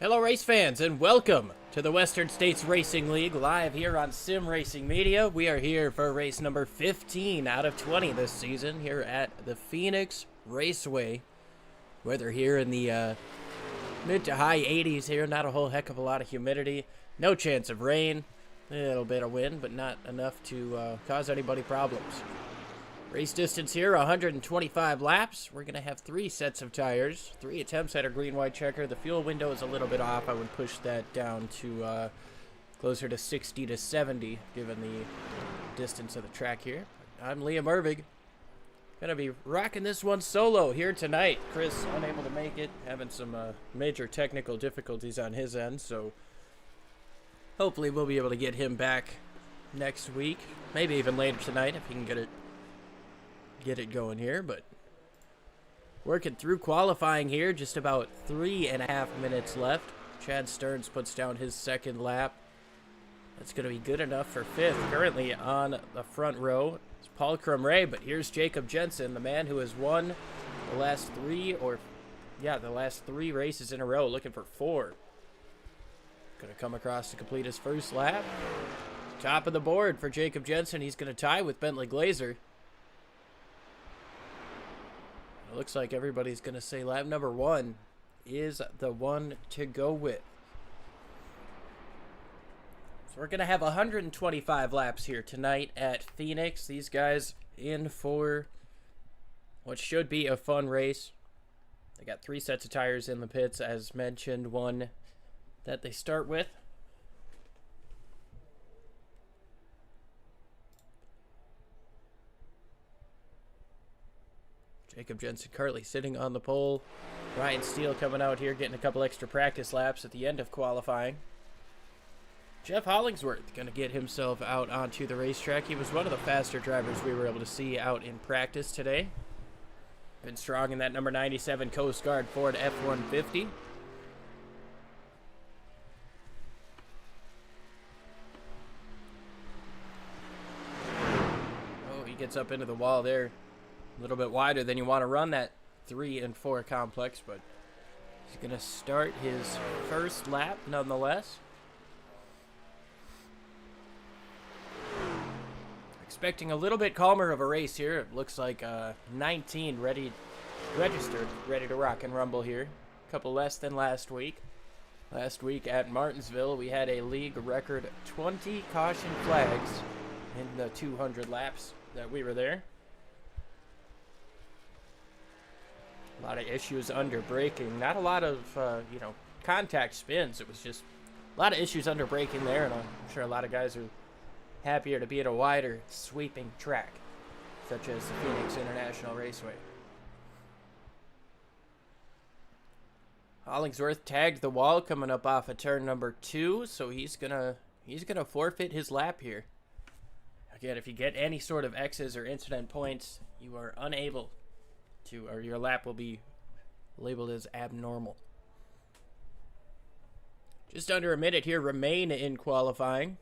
Hello race fans and welcome to the Western States Racing League live here on Sim Racing Media. We are here for race number 15 out of 20 this season here at the Phoenix Raceway. Weather here in the mid to high 80s here, not a whole heck of a lot of humidity, no chance of rain, a little bit of wind but not enough to cause anybody problems. Race distance here, 125 laps. We're going to have 3 sets of tires, 3 attempts at our green-white checker. The fuel window is a little bit off. I would push that down to closer to 60 to 70, given the distance of the track here. I'm Liam Irvig. Going to be rocking this one solo here tonight. Chris unable to make it, having some major technical difficulties on his end, so hopefully we'll be able to get him back next week, maybe even later tonight if he can get it going here. But working through qualifying here, just about 3.5 minutes left. Chad Stearns puts down his second lap. That's going to be good enough for 5th. Currently on the front row is Paul Crumray, but here's Jacob Jensen, the man who has won the last three races in a row, looking for 4. Going to come across to complete his first lap. Top of the board for Jacob Jensen. He's going to tie with Bentley Glazer. It looks like everybody's going to say lap number 1 is the one to go with. So we're going to have 125 laps here tonight at Phoenix. These guys in for what should be a fun race. They got 3 sets of tires in the pits, as mentioned, one that they start with. Jacob Jensen currently sitting on the pole. Ryan Steele coming out here, getting a couple extra practice laps at the end of qualifying. Jeff Hollingsworth going to get himself out onto the racetrack. He was one of the faster drivers we were able to see out in practice today. Been strong in that number 97 Coast Guard Ford F-150. Oh, he gets up into the wall there. A little bit wider than you want to run that 3 and 4 complex, but he's going to start his first lap nonetheless. Expecting a little bit calmer of a race here. It looks like 19 registered, ready to rock and rumble here. A couple less than last week. Last week at Martinsville, we had a league record 20 caution flags in the 200 laps that we were there. A lot of issues under braking. Not a lot of, contact spins. It was just a lot of issues under braking there, and I'm sure a lot of guys are happier to be at a wider, sweeping track, such as the Phoenix International Raceway. Hollingsworth tagged the wall coming up off of turn number 2, so he's gonna forfeit his lap here. Again, if you get any sort of X's or incident points, you are unable to, or your lap will be labeled as abnormal. Just under a minute here remain in qualifying.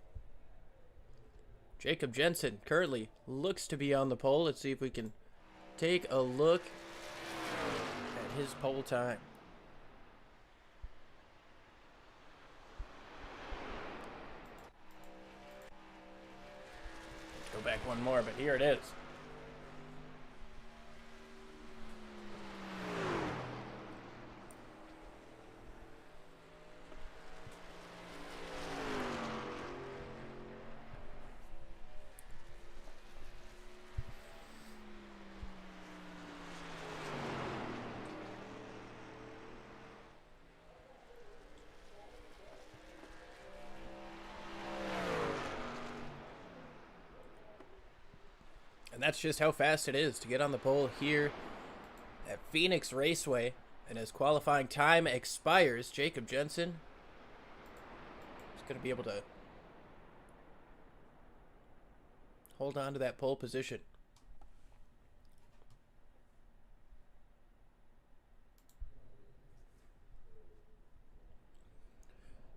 Jacob Jensen currently looks to be on the pole. Let's see if we can take a look at his pole time. Let's go back one more, but here it is. And that's just how fast it is to get on the pole here at Phoenix Raceway. And as qualifying time expires, Jacob Jensen is going to be able to hold on to that pole position.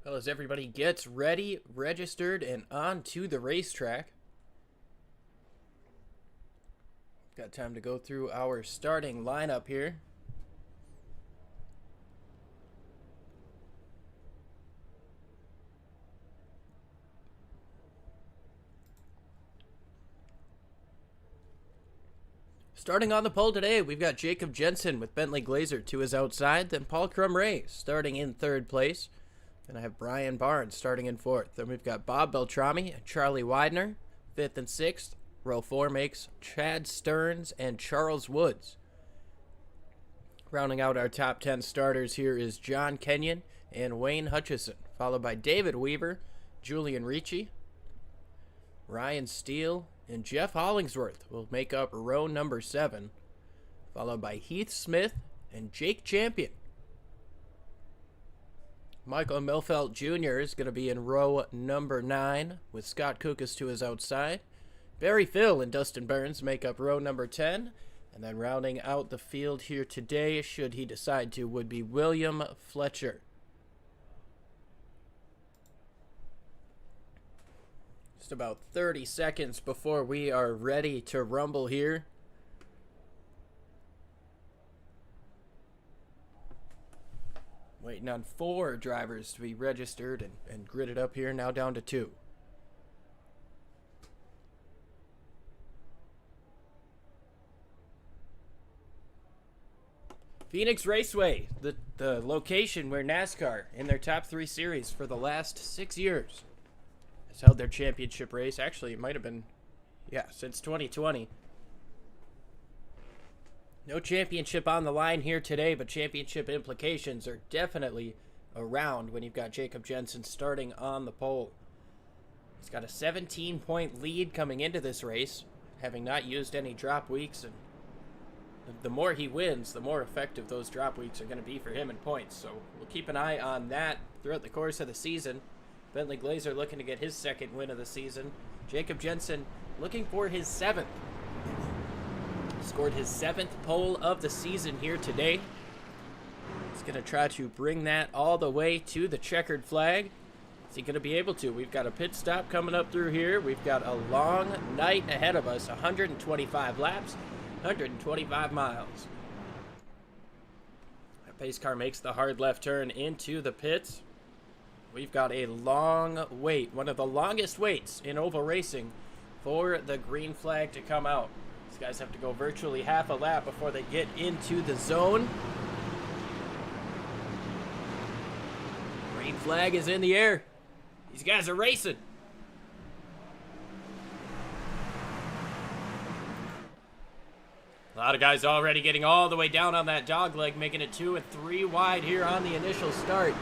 Well, as everybody gets ready, registered, and onto the racetrack, got time to go through our starting lineup here. Starting on the pole today, we've got Jacob Jensen with Bentley Glazer to his outside, then Paul Crumray starting in third place. Then I have Brian Barnes starting in fourth. Then we've got Bob Beltrami and Charlie Widener, fifth and sixth. Row 4 makes Chad Stearns and Charles Woods. Rounding out our top 10 starters here is John Kenyon and Wayne Hutchison, followed by David Weaver, Julian Ricci, Ryan Steele, and Jeff Hollingsworth will make up row number 7, followed by Heath Smith and Jake Champion. Michael Milfelt Jr. is going to be in row number 9 with Scott Kukas to his outside. Barry Phil and Dustin Burns make up row number 10. And then rounding out the field here today, should he decide to, would be William Fletcher. Just about 30 seconds before we are ready to rumble here. Waiting on 4 drivers to be registered and gridded up here, now down to 2. Phoenix Raceway, the location where NASCAR, in their top 3 series for the last 6 years, has held their championship race. Actually, it might have been, since 2020. No championship on the line here today, but championship implications are definitely around when you've got Jacob Jensen starting on the pole. He's got a 17-point lead coming into this race, having not used any drop weeks, and the more he wins, the more effective those drop weeks are going to be for him in points. So we'll keep an eye on that throughout the course of the season. Bentley Glazer looking to get his 2nd win of the season. Jacob Jensen looking for his 7th. Scored his 7th pole of the season here today. He's going to try to bring that all the way to the checkered flag. Is he going to be able to? We've got a pit stop coming up through here. We've got a long night ahead of us. 125 laps. 125 miles. That pace car makes the hard left turn into the pits. We've got a long wait, one of the longest waits in oval racing, for the green flag to come out. These guys have to go virtually half a lap before they get into the zone. Green flag is in the air. These guys are racing. A lot of guys already getting all the way down on that dog leg, making it 2 and 3 wide here on the initial start.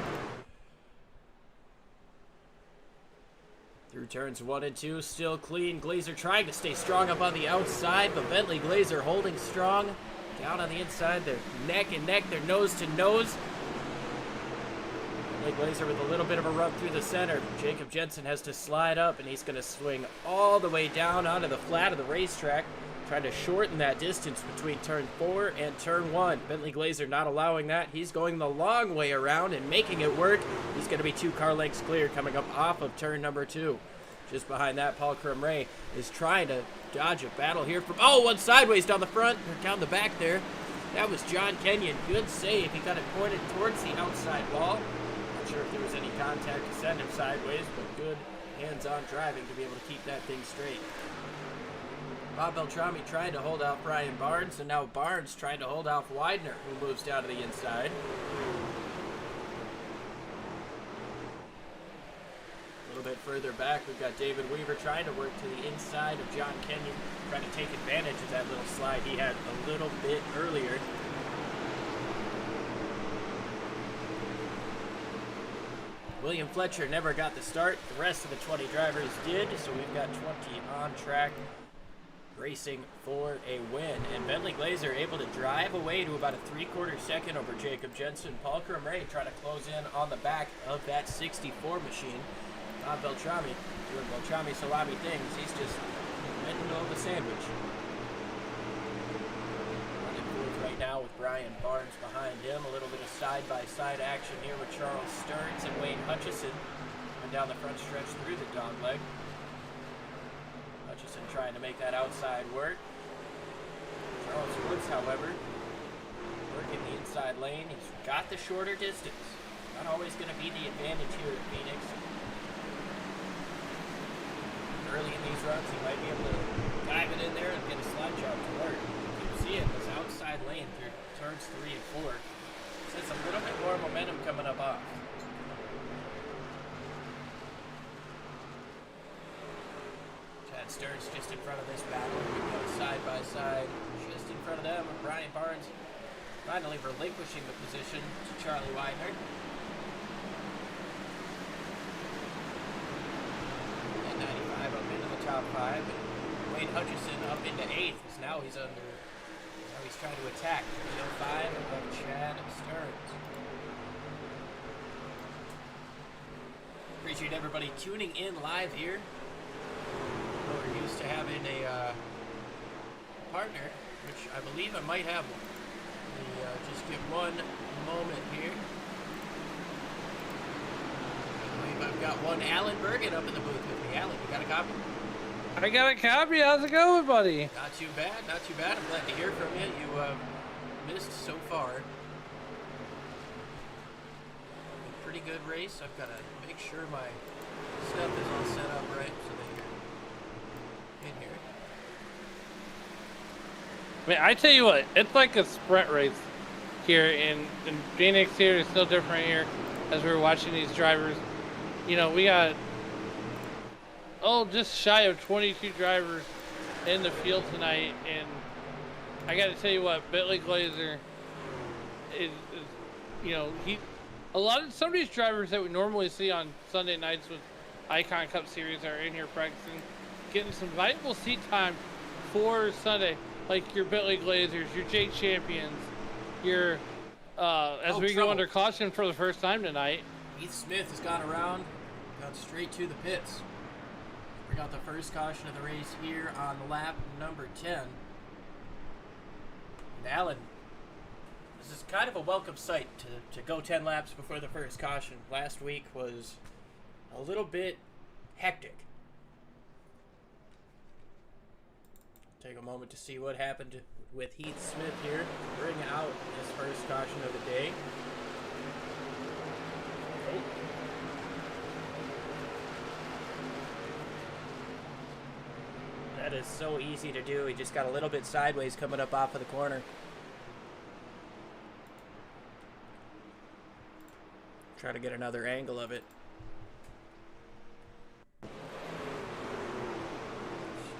Through turns 1 and 2, still clean. Glazer trying to stay strong up on the outside, but Bentley Glazer holding strong. Down on the inside, they're neck and neck, they're nose to nose. Bentley Glazer with a little bit of a run through the center. Jacob Jensen has to slide up, and he's going to swing all the way down onto the flat of the racetrack, trying to shorten that distance between turn 4 and turn 1. Bentley Glazer not allowing that. He's going the long way around and making it work. He's going to be 2 car lengths clear coming up off of turn number 2. Just behind that, Paul Crumray is trying to dodge a battle here from, one sideways down the front, or down the back there. That was John Kenyon. Good save. He got it pointed towards the outside wall. Not sure if there was any contact to send him sideways, but good hands-on driving to be able to keep that thing straight. Bob Beltrami tried to hold out Brian Barnes, and now Barnes trying to hold off Widener, who moves down to the inside. A little bit further back, we've got David Weaver trying to work to the inside of John Kenyon, trying to take advantage of that little slide he had a little bit earlier. William Fletcher never got the start. The rest of the 20 drivers did, so we've got 20 on track, racing for a win. And Bentley Glazer able to drive away to about a 3/4 second over Jacob Jensen. Paul Crumray trying to close in on the back of that 64 machine. Bob Beltrami doing Beltrami salami things. He's just in the middle of the sandwich. Running forth right now with Brian Barnes behind him. A little bit of side-by-side action here with Charles Stearns and Wayne Hutchison. And down the front stretch through the dog leg. Hutchison trying to make that outside work. Charles Woods, however, working the inside lane. He's got the shorter distance. Not always going to be the advantage here at Phoenix. Early in these runs, he might be able to dive it in there and get a slide job to work. Keep be in this outside lane through turns 3 and 4. So it's a little bit more momentum coming up off. Chad Stearns just in front of this battle. We go side by side, just in front of them. Brian Barnes finally relinquishing the position to Charlie Widener. And 95 up into the top 5. And Wade Hutchison up into 8th, as now he's under. Now he's trying to attack. 305 of Chad Stearns. Appreciate everybody tuning in live here. We're used to having a partner, which I believe I might have one. Let me just get one moment here. I believe I've got one Alan Bergen up in the booth with me. Alan, you got a copy? I got a copy. How's it going, buddy? Not too bad, not too bad. I'm glad to hear from you. You missed so far. A pretty good race. I've got to make sure my stuff is all set up right so that you're in here. I mean, I tell you what, it's like a sprint race here in Phoenix. Here is still different here as we're watching these drivers. You know, we got just shy of 22 drivers in the field tonight, and I got to tell you what, Bentley Glazer is you know, some of these drivers that we normally see on Sunday nights with Icon Cup Series are in here practicing, getting some valuable seat time for Sunday, like your Bentley Glazers, your Jake Champions, your as we go under caution for the first time tonight. Heath Smith has gone around, gone straight to the pits. We got the first caution of the race here on lap number 10. And Alan, this is kind of a welcome sight to go 10 laps before the first caution. Last week was a little bit hectic. Take a moment to see what happened with Heath Smith here. Bring out his first caution of the day. That is so easy to do. He just got a little bit sideways coming up off of the corner. Try to get another angle of it.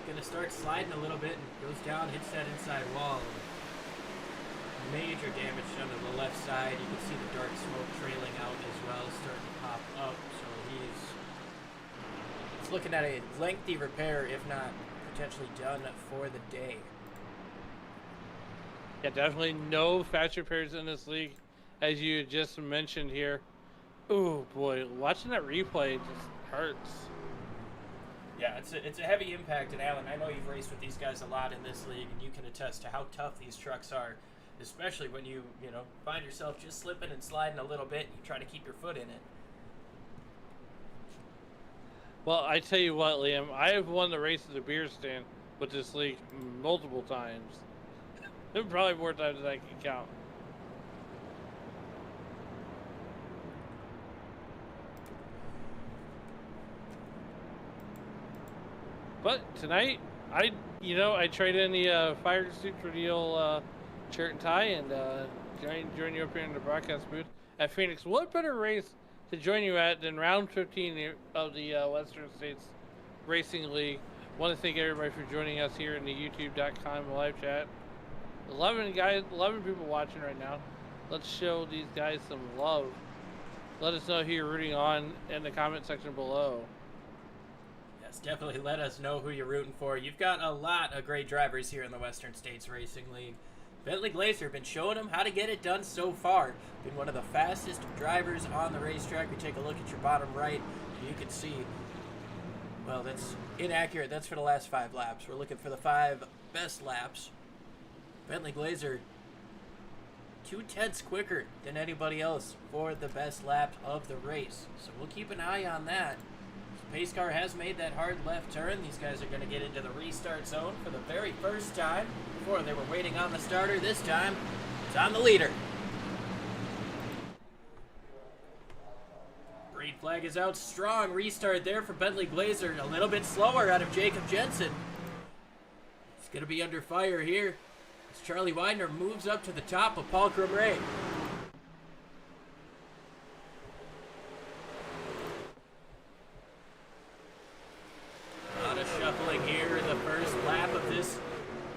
Gonna start sliding a little bit and goes down, hits that inside wall. Major damage done to the left side. You can see the dark smoke trailing out as well, starting to pop up. So he's looking at a lengthy repair, if not potentially done for the day. Yeah, definitely no fast repairs in this league, as you just mentioned here. Oh boy, watching that replay just hurts. Yeah, it's a heavy impact, and Alan, I know you've raced with these guys a lot in this league, and you can attest to how tough these trucks are, especially when you find yourself just slipping and sliding a little bit, and you try to keep your foot in it. Well, I tell you what, Liam, I have won the race at the beer stand with this league multiple times. Probably more times than I can count. But tonight, I traded in the fire suit for the old shirt and tie, and join you up here in the broadcast booth at Phoenix. What better race to join you at than round 15 of the Western States Racing League? Want to thank everybody for joining us here in the YouTube.com live chat. 11 people watching right now. Let's show these guys some love. Let us know who you're rooting on in the comment section below. Definitely let us know who you're rooting for. You've got a lot of great drivers here in the Western States Racing League. Bentley Glazer been showing them how to get it done so far. Been one of the fastest drivers on the racetrack. We take a look at your bottom right, and you can see, well, that's inaccurate. That's for the last 5 laps. We're looking for the 5 best laps. Bentley Glazer 2/10 quicker than anybody else for the best lap of the race. So we'll keep an eye on that. Pace car has made that hard left turn. These guys are going to get into the restart zone for the very first time. Before they were waiting on the starter. This time, it's on the leader. Green flag is out strong. Restart there for Bentley Glazer. A little bit slower out of Jacob Jensen. He's going to be under fire here. As Charlie Widener moves up to the top of Paul Crumray. A lot of shuffling here in the first lap of this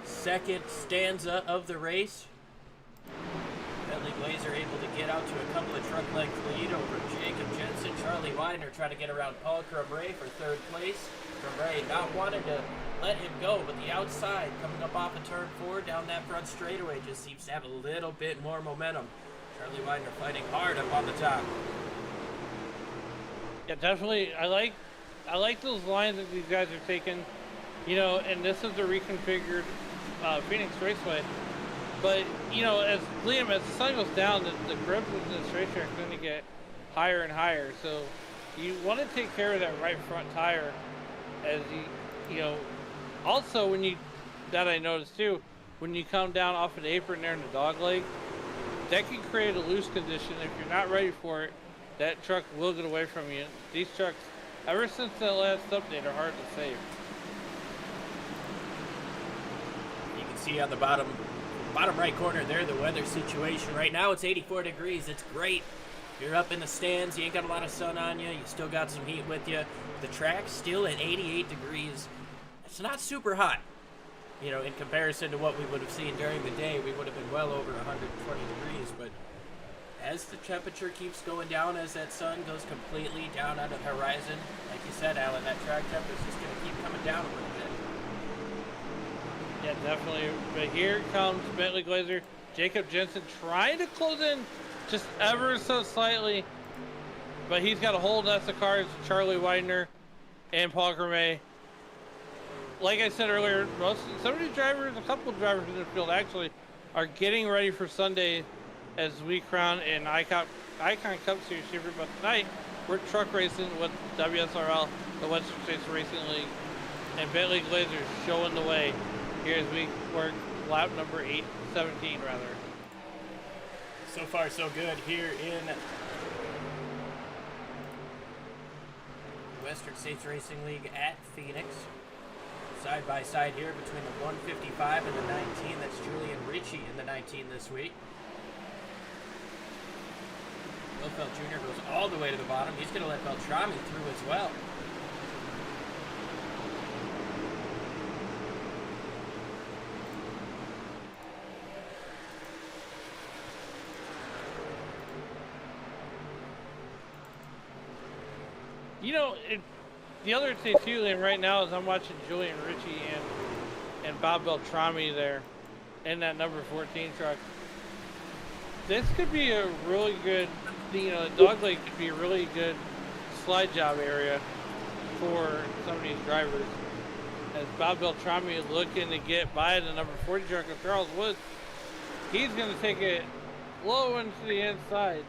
second stanza of the race. Bentley Glazer able to get out to a couple of truck length lead over Jacob Jensen. Charlie Widener trying to get around Paul Crumray for third place. Crumray not wanting to let him go, but the outside coming up off of turn 4 down that front straightaway just seems to have a little bit more momentum. Charlie Widener fighting hard up on the top. Yeah, definitely. I like those lines that these guys are taking, you know, and this is the reconfigured Phoenix Raceway. But, you know, as Liam, as the sun goes down, the grip of this racetrack is going to get higher and higher. So you want to take care of that right front tire as you know, also that I noticed too, when you come down off of the apron there in the dog leg, that can create a loose condition. If you're not ready for it, that truck will get away from you. These trucks, ever since that last update, are hard to save. You can see on the bottom right corner there, the weather situation. Right now it's 84 degrees. It's great. You're up in the stands. You ain't got a lot of sun on you. You still got some heat with you. The track's still at 88 degrees. It's not super hot. You know, in comparison to what we would have seen during the day, we would have been well over 120 degrees. But as the temperature keeps going down, as that sun goes completely down out of the horizon, like you said, Alan, that track temperature's just going to keep coming down a little bit. Yeah, definitely. But here comes Bentley Glazer. Jacob Jensen trying to close in just ever so slightly. But he's got a hold. That's the cars, Charlie Widener and Paul Crumray. Like I said earlier, some of these drivers, a couple of drivers in the field actually, are getting ready for Sunday as we crown an Icon Cup Series shipper. But tonight, we're truck racing with WSRL, the Western States Racing League. And Bentley Glazer showing the way here as we work lap number 17 rather. So far, so good here in Western States Racing League at Phoenix. Side by side here between the 155 and the 19. That's Julian Ritchie in the 19 this week. Wilfeld Jr. goes all the way to the bottom. He's going to let Beltrami through as well. You know, the other thing too, and right now is I'm watching Julian Ritchie and Bob Beltrami there in that number 14 truck. This could be a really good, you know, the dog leg could be a really good slide job area for some of these drivers. As Bob Beltrami is looking to get by the number 40 truck of Charles Woods, he's going to take it low into the inside.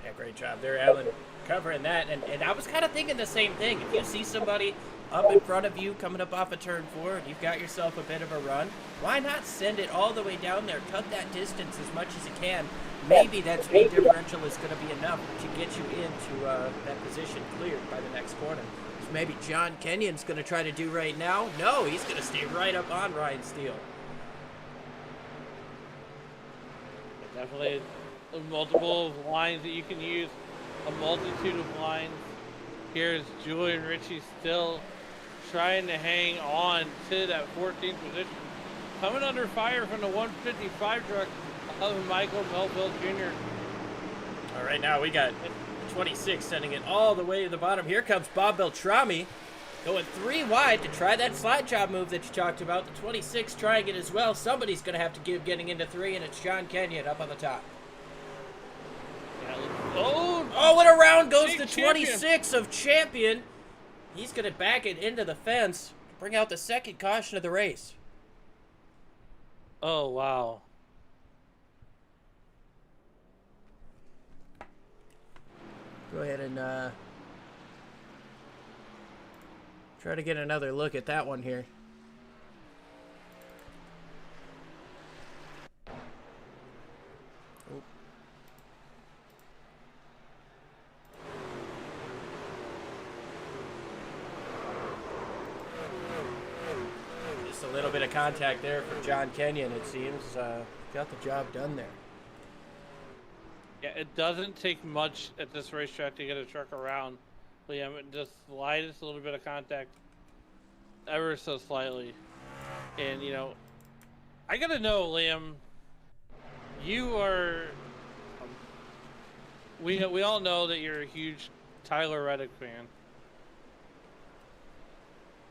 Yeah, great job there, Alan, covering that. And I was kind of thinking the same thing. If you see somebody up in front of you coming up off of turn 4 and you've got yourself a bit of a run, why not send it all the way down there, cut that distance as much as you can. Maybe that speed differential is going to be enough to get you into that position cleared by the next corner. So maybe John Kenyon's going to try to do right now. No, he's going to stay right up on Ryan Steele. Definitely multiple lines that you can use, a multitude of lines. Here's Julian Ritchie still trying to hang on to that 14th position. Coming under fire from the 155 truck of Michael Melville Jr. All right, now we got 26 sending it all the way to the bottom. Here comes Bob Beltrami going 3 wide to try that slide job move that you talked about. The 26 trying it as well. Somebody's going to have to give getting into 3, and it's John Kenyon up on the top. Oh, and around goes the 26 of Champion. He's going to back it into the fence to bring out the second caution of the race. Oh, wow. Go ahead and try to get another look at that one here. a little bit of contact there for John Kenyon, it seems. Got the job done there. Yeah, it doesn't take much at this racetrack to get a truck around, Liam. Just the lightest little bit of contact, ever so slightly. And, you know, I got to know, Liam, you are... we all know that you're a huge Tyler Reddick fan.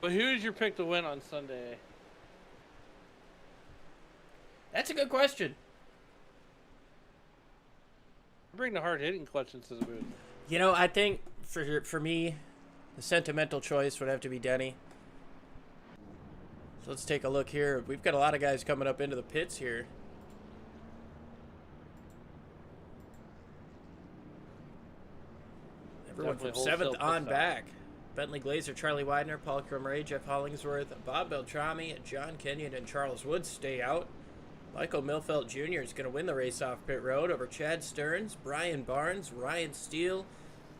But who's your pick to win on Sunday? That's a good question. Bring the hard-hitting questions to the booth. You know, I think for me, the sentimental choice would have to be Denny. So let's take a look here. We've got a lot of guys coming up into the pits here. Everyone from 7th on back. Bentley Glazer, Charlie Widener, Paul Crumray, Jeff Hollingsworth, Bob Beltrami, John Kenyon, and Charles Woods stay out. Michael Milfelt Jr. is going to win the race off pit road over Chad Stearns, Brian Barnes, Ryan Steele,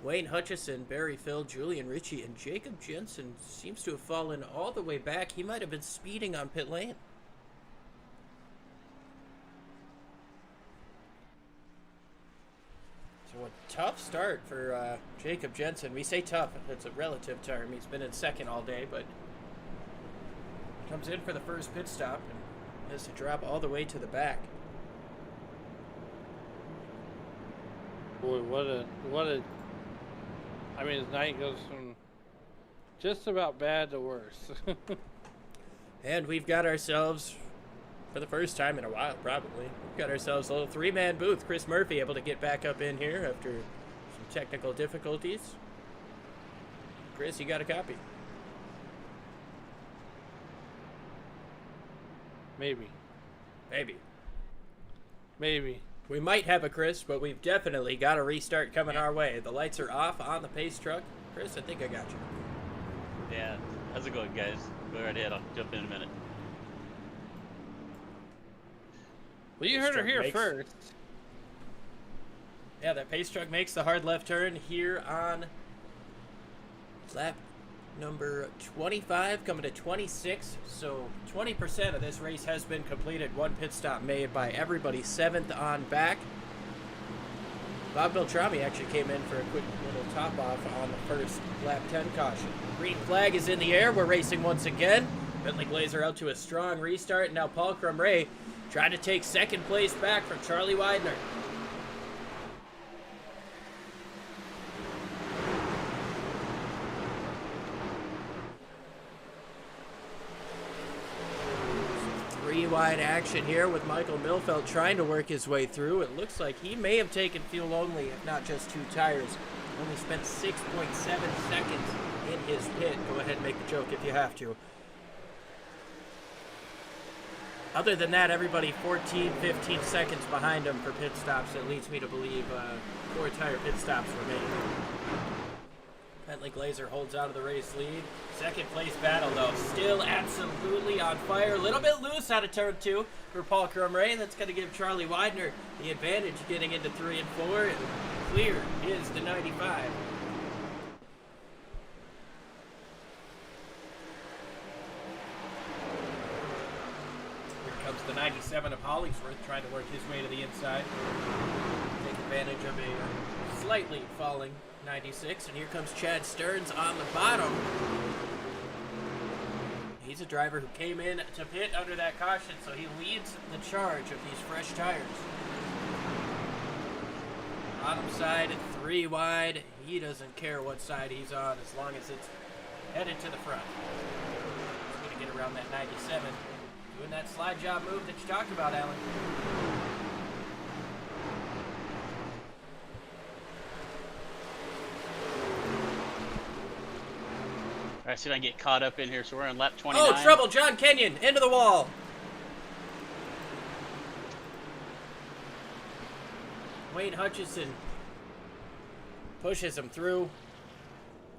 Wayne Hutchison, Barry Phil, Julian Ritchie, and Jacob Jensen seems to have fallen all the way back. He might have been speeding on pit lane. So a tough start for Jacob Jensen. We say tough, it's a relative term. He's been in second all day, but comes in for the first pit stop and has to drop all the way to the back. Boy, what a... I mean, his night goes from just about bad to worse. And we've got ourselves, for the first time in a while probably, we've got ourselves a little three-man booth. Chris Murphy able to get back up in here after some technical difficulties. Chris, you got a copy? Maybe. We might have a Chris, but we've definitely got a restart coming our way. The lights are off on the pace truck. Chris, I think I got you. Yeah. How's it going, guys? Go right ahead. I'll jump in a minute. Well, you heard her here first. Yeah, that pace truck makes the hard left turn here on lap number 25, coming to 26. So 20% of this race has been completed. One pit stop made by everybody 7th on back. Bob Beltrami actually came in for a quick little top off on the first lap 10 caution. Green flag is in the air. We're racing once again. Bentley Glazer out to a strong restart. Now Paul Crumray trying to take second place back from Charlie Widener. Wide action here with Michael Milfelt trying to work his way through. It looks like he may have taken fuel only, if not just 2 tires. Only spent 6.7 seconds in his pit. Go ahead and make the joke if you have to. Other than that, everybody 14, 15 seconds behind him for pit stops. That leads me to believe 4 tire pit stops remain. Bentley Glazer holds out of the race lead. Second place battle, though, still absolutely on fire. A little bit loose out of turn 2 for Paul Crumray. That's going to give Charlie Widener the advantage getting into 3 and 4. And clear is the 95. Here comes the 97 of Hollingsworth trying to work his way to the inside. Take advantage of a slightly falling 96, and here comes Chad Stearns on the bottom. He's a driver who came in to pit under that caution, so he leads the charge of these fresh tires. Bottom side, 3 wide. He doesn't care what side he's on as long as it's headed to the front. He's going to get around that 97. Doing that slide job move that you talked about, Alan. All right, see if I can get caught up in here. So we're on lap 29. Oh, trouble! John Kenyon into the wall. Wayne Hutchison pushes him through.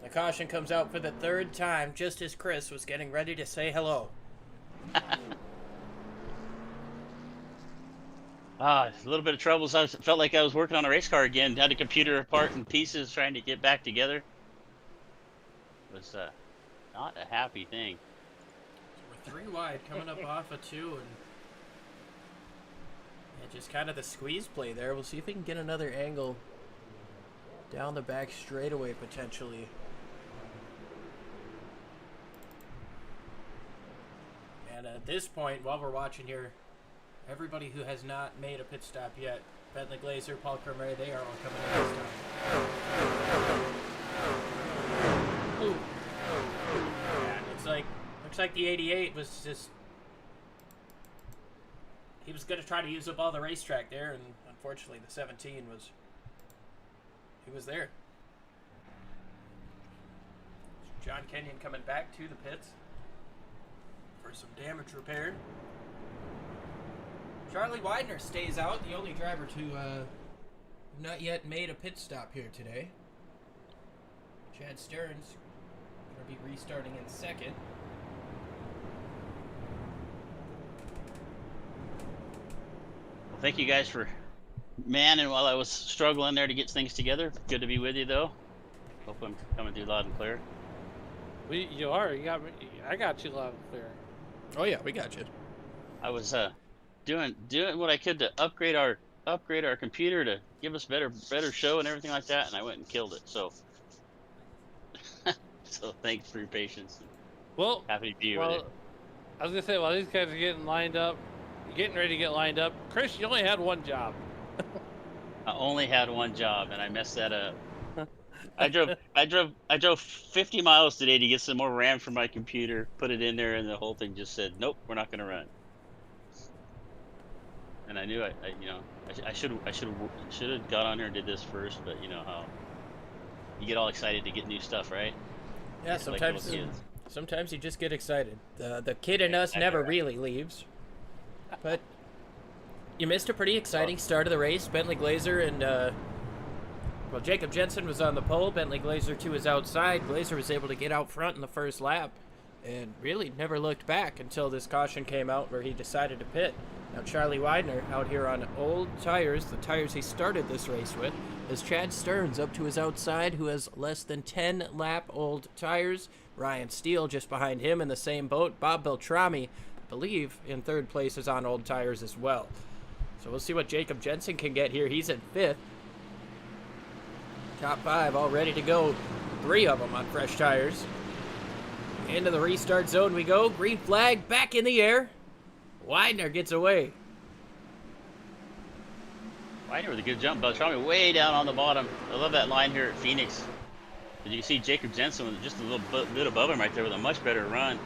The caution comes out for the 3rd time, just as Chris was getting ready to say hello. A little bit of trouble. So I felt like I was working on a race car again. Had a computer apart in pieces, trying to get back together. It was not a happy thing. We're 3 wide coming up off of 2, and yeah, just kind of the squeeze play there. We'll see if we can get another angle down the back straightaway potentially. And at this point, while we're watching here, everybody who has not made a pit stop yet, Bentley Glazer, Paul Kermere, they are all coming in this time. Ooh. Yeah, looks like the 88 was just, he was going to try to use up all the racetrack there, and unfortunately the 17 was, he was there. John Kenyon coming back to the pits for some damage repair. Charlie Widener stays out, the only driver to not yet made a pit stop here today. Chad Stearns going to be restarting in second. Well, thank you guys for manning while I was struggling there to get things together. Good to be with you, though. Hope I'm coming through loud and clear. You are. You got me. I got you loud and clear. Oh yeah, we got you. I was doing what I could to upgrade our computer to give us better show and everything like that, and I went and killed it. So so thanks for your patience. Well, Happy to be with you. I was gonna say, while these guys are getting ready to get lined up, Chris, you only had one job. I only had one job, and I messed that up. I drove 50 miles today to get some more RAM for my computer, put it in there, and the whole thing just said, "Nope, we're not going to run." And I knew I should have got on here and did this first, but you know how you get all excited to get new stuff, right? Yeah, It's like little sometimes kids. sometimes you just get excited. The kid in us never really leaves. But you missed a pretty exciting start of the race. Bentley Glazer and well, Jacob Jensen was on the pole. Bentley Glazer to his outside. Glazer was able to get out front in the first lap and really never looked back until this caution came out where he decided to pit. Now Charlie Widener out here on old tires, the tires he started this race with, is Chad Stearns up to his outside, who has less than 10 lap old tires. Ryan Steele just behind him in the same boat. Bob Beltrami, I believe, in third place is on old tires as well. So we'll see what Jacob Jensen can get here. He's in 5th. Top 5 all ready to go. 3 of them on fresh tires. Into the restart zone we go. Green flag back in the air. Widener gets away. Widener with a good jump. Beltrami way down on the bottom. I love that line here at Phoenix. But you can see Jacob Jensen with just a little bit above him right there with a much better run.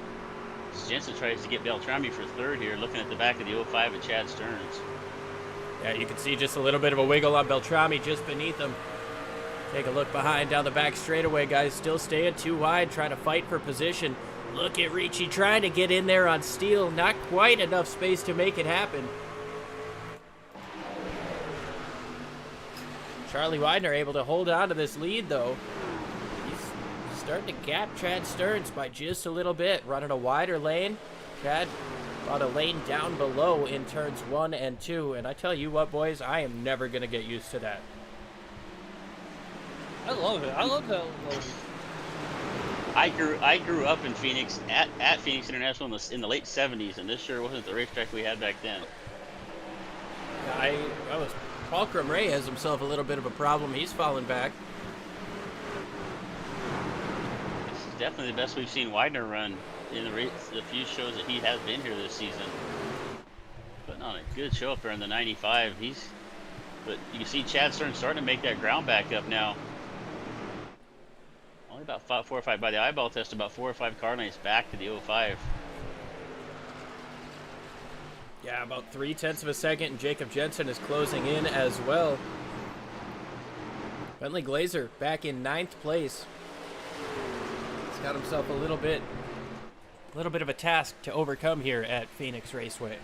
Jensen tries to get Beltrami for 3rd here, looking at the back of the 05 at Chad Stearns. Yeah, you can see just a little bit of a wiggle on Beltrami just beneath him. Take a look behind down the back straightaway, guys. Still staying too wide, trying to fight for position. Look at Ricci trying to get in there on Steele. Not quite enough space to make it happen. Charlie Widener able to hold on to this lead, though. He's starting to gap Chad Stearns by just a little bit. Running a wider lane. Chad brought a lane down below in turns 1 and 2. And I tell you what, boys, I am never going to get used to that. I love it. I love that. I grew up in Phoenix at Phoenix International in the late 70s, and this sure wasn't the racetrack we had back then. Paul Kermere has himself a little bit of a problem. He's fallen back. This is definitely the best we've seen Widener run in the few shows that he has been here this season. Putting on a good show up there in the 95. But you can see Chad Stearns starting to make that ground back up now. Only about 4 or 5 by the eyeball test, about 4 or 5 car lengths back to the 05. Yeah, about 0.3 of a second, and Jacob Jensen is closing in as well. Bentley Glazer back in 9th place. He's got himself a little bit of a task to overcome here at Phoenix Raceway.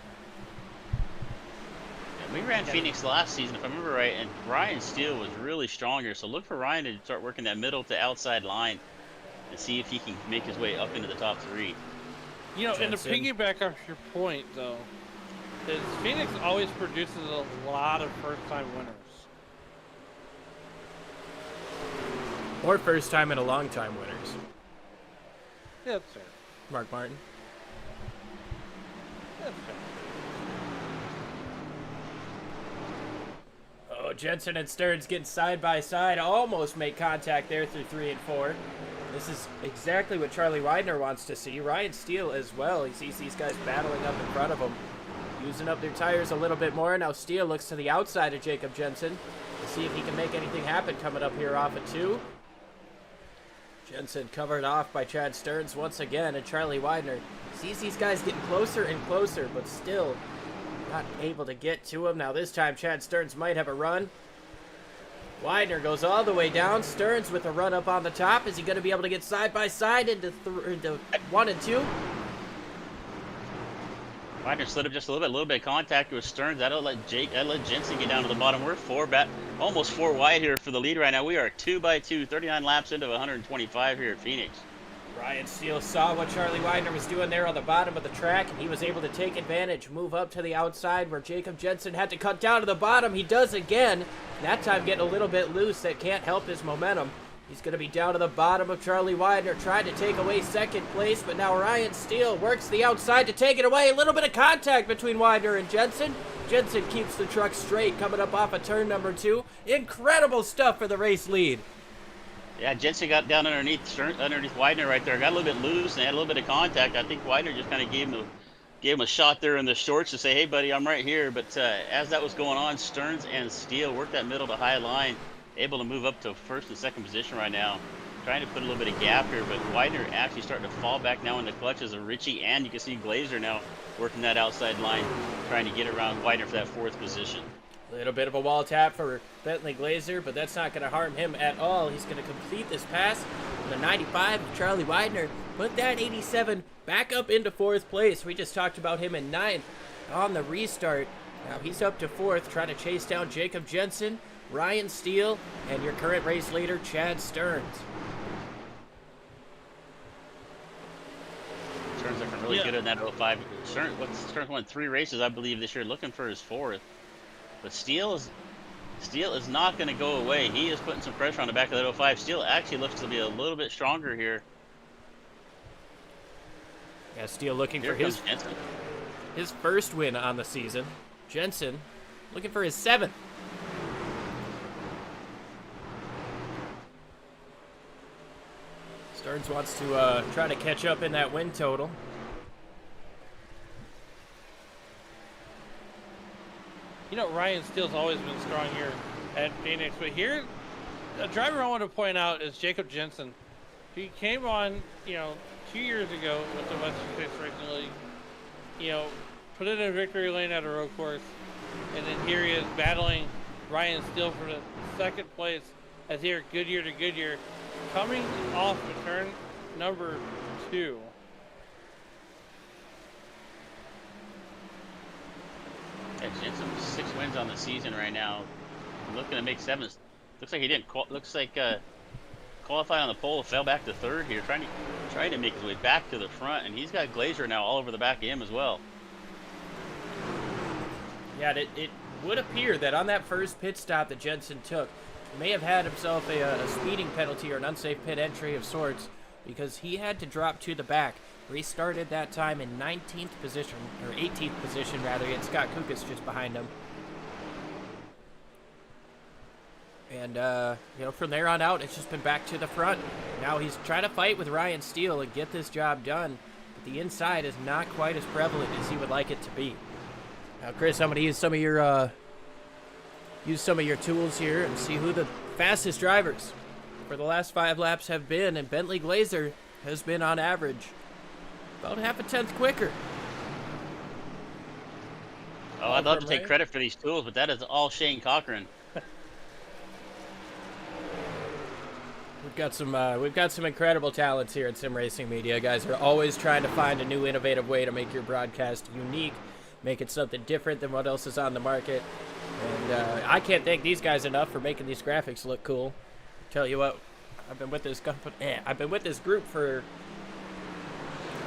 We ran Phoenix last season, if I remember right, and Ryan Steele was really strong here. So look for Ryan to start working that middle to outside line and see if he can make his way up into the top 3. You know, and to piggyback off your point, though, is Phoenix always produces a lot of first-time winners. Or first-time and a long-time winners. Yeah, that's fair. Mark Martin. Mark Martin. Mark Martin. Mark Martin. That's fair. Oh, Jensen and Stearns getting side by side, almost make contact there through 3 and 4. This is exactly what Charlie Widener wants to see. Ryan Steele as well. He sees these guys battling up in front of him, using up their tires a little bit more. Now Steele looks to the outside of Jacob Jensen to see if he can make anything happen coming up here off of 2. Jensen covered off by Chad Stearns once again, and Charlie Widener sees these guys getting closer and closer, but still not able to get to him. Now this time Chad Stearns might have a run. Widener goes all the way down. Stearns with a run up on the top. Is he going to be able to get side by side into 1 and 2? Widener slid up just a little bit of contact with Stearns. That'll let Jensen get down to the bottom. We're almost 4 wide here for the lead right now. We are 2 by 2, 39 laps into 125 here at Phoenix. Ryan Steele saw what Charlie Widener was doing there on the bottom of the track, and he was able to take advantage, move up to the outside where Jacob Jensen had to cut down to the bottom. He does again, that time getting a little bit loose. That can't help his momentum. He's going to be down to the bottom of Charlie Widener, trying to take away second place, but now Ryan Steele works the outside to take it away. A little bit of contact between Widener and Jensen. Jensen keeps the truck straight coming up off of turn number 2. Incredible stuff for the race lead. Yeah, Jensen got down underneath Widener right there. Got a little bit loose and had a little bit of contact. I think Widener just kind of gave him a shot there in the shorts to say, hey, buddy, I'm right here. But as that was going on, Stearns and Steele worked that middle to high line, able to move up to first and second position right now. Trying to put a little bit of gap here, but Widener actually starting to fall back now in the clutches of Richie, and you can see Glazer now working that outside line, trying to get around Widener for that 4th position. A little bit of a wall tap for Bentley Glazer, but that's not going to harm him at all. He's going to complete this pass. The 95 of Charlie Widener put that 87 back up into 4th place. We just talked about him in 9th on the restart. Now he's up to 4th, trying to chase down Jacob Jensen, Ryan Steele, and your current race leader, Chad Stearns. Stearns looking really good in that 05. Stearns won 3 races, I believe, this year, looking for his 4th. But Steele is not going to go away. He is putting some pressure on the back of that 05. Steele actually looks to be a little bit stronger here. Yeah, Steele looking for his first win on the season. Jensen looking for his 7th. Stearns wants to try to catch up in that win total. You know, Ryan Steele's always been strong here at Phoenix, but here, a driver I want to point out is Jacob Jensen. He came on, 2 years ago with the Western States Racing League, put it in victory lane at a road course, and then here he is battling Ryan Steele for the 2nd place as here Goodyear to Goodyear, coming off of turn number 2. Yeah, Jensen 6 wins on the season right now. Looking to make 7th. Looks like he didn't. Qualify on the pole, fell back to 3rd here, trying to make his way back to the front, and he's got Glazer now all over the back of him as well. Yeah, it would appear that on that first pit stop that Jensen took, he may have had himself a speeding penalty or an unsafe pit entry of sorts, because he had to drop to the back. Restarted that time in 19th position, or 18th position rather, and Scott Kukas just behind him. And, from there on out, it's just been back to the front. Now he's trying to fight with Ryan Steele and get this job done, but the inside is not quite as prevalent as he would like it to be. Now, Chris, I'm going to use some of your tools here and see who the fastest drivers for the last 5 laps have been, and Bentley Glazer has been on average about half a tenth quicker. Oh, I'd love to take credit for these tools, but that is all Shane Cochran. We've got some incredible talents here at Sim Racing Media. Guys are always trying to find a new innovative way to make your broadcast unique, make it something different than what else is on the market. And I can't thank these guys enough for making these graphics look cool. Tell you what, I've been with this group for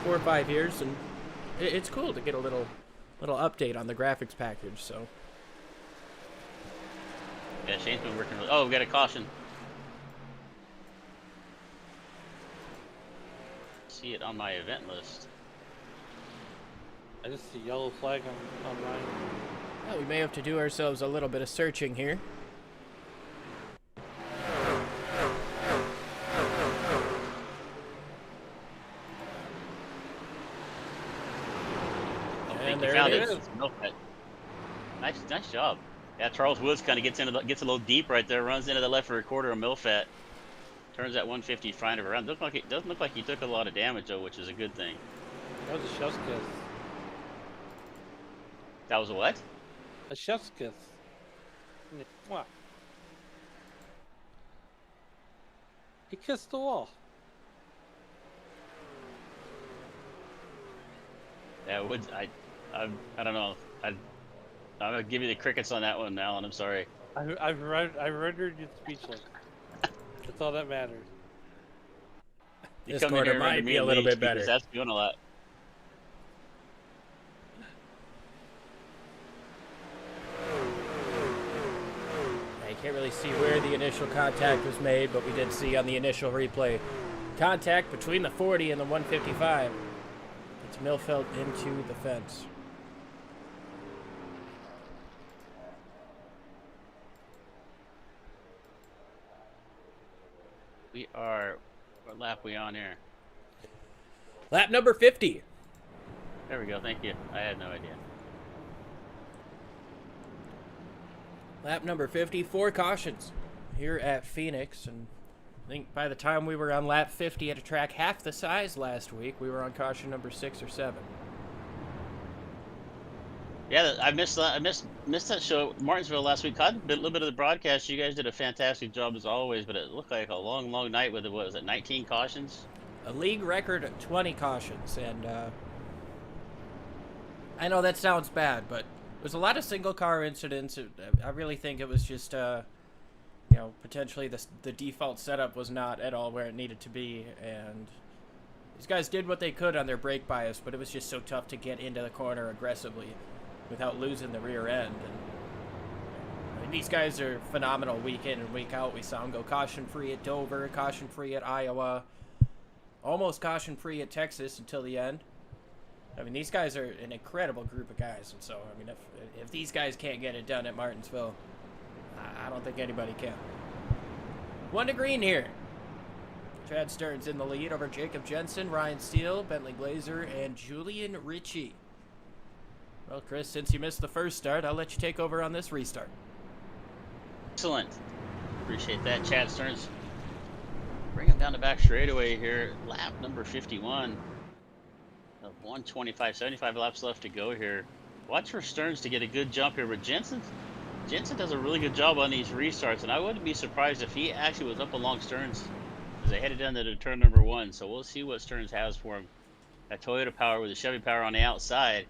4 or 5 years, and it's cool to get a little update on the graphics package. So yeah, Shane's been working really. Oh, we got a caution. See it on my event list. I just see yellow flag on mine. Well, we may have to do ourselves a little bit of searching here. And there found it is. It's nice job. Yeah, Charles Woods kind of gets a little deep right there, runs into the left rear quarter of Milfet, turns that 150 flying around. Doesn't look like he took a lot of damage though, which is a good thing. That was a chef's kiss. That was a what? A chef's kiss. Mwah. He kissed the wall. Yeah, Woods. I don't know. I'm gonna give you the crickets on that one, Alan. I'm sorry. I rendered you speechless. That's all that matters. You This come in quarter here and render might me be a little leash bit better. because that's doing a lot. I can't really see where the initial contact was made, but we did see on the initial replay contact between the 40 and the 155. It's Milfeld into the fence. What lap we on here? Lap number 50. There we go. Thank you. I had no idea. Lap number 50, 4 cautions here at Phoenix. And I think by the time we were on lap 50 at a track half the size last week, we were on caution number 6 or 7. Yeah, I missed that show Martinsville last week. Caught a little bit of the broadcast. You guys did a fantastic job as always, but it looked like a long night with what was it, 19 cautions? A league record 20 cautions, and I know that sounds bad, but there's a lot of single car incidents. I really think it was just potentially the default setup was not at all where it needed to be, and these guys did what they could on their brake bias, but it was just so tough to get into the corner aggressively without losing the rear end. And I mean, these guys are phenomenal week in and week out. We saw them go caution-free at Dover, caution-free at Iowa, almost caution-free at Texas until the end. I mean, these guys are an incredible group of guys, and so, I mean, if these guys can't get it done at Martinsville, I don't think anybody can. 1 to green here. Chad Stearns in the lead over Jacob Jensen, Ryan Steele, Bentley Glazer, and Julian Ritchie. Well, Chris, since you missed the first start, I'll let you take over on this restart. Excellent. Appreciate that, Chad Stearns. Bring him down the back straightaway here. Lap number 51. 125, 75 laps left to go here. Watch for Stearns to get a good jump here, but Jensen does a really good job on these restarts, and I wouldn't be surprised if he actually was up along Stearns as they headed down to turn number 1. So we'll see what Stearns has for him. That Toyota power with the Chevy power on the outside.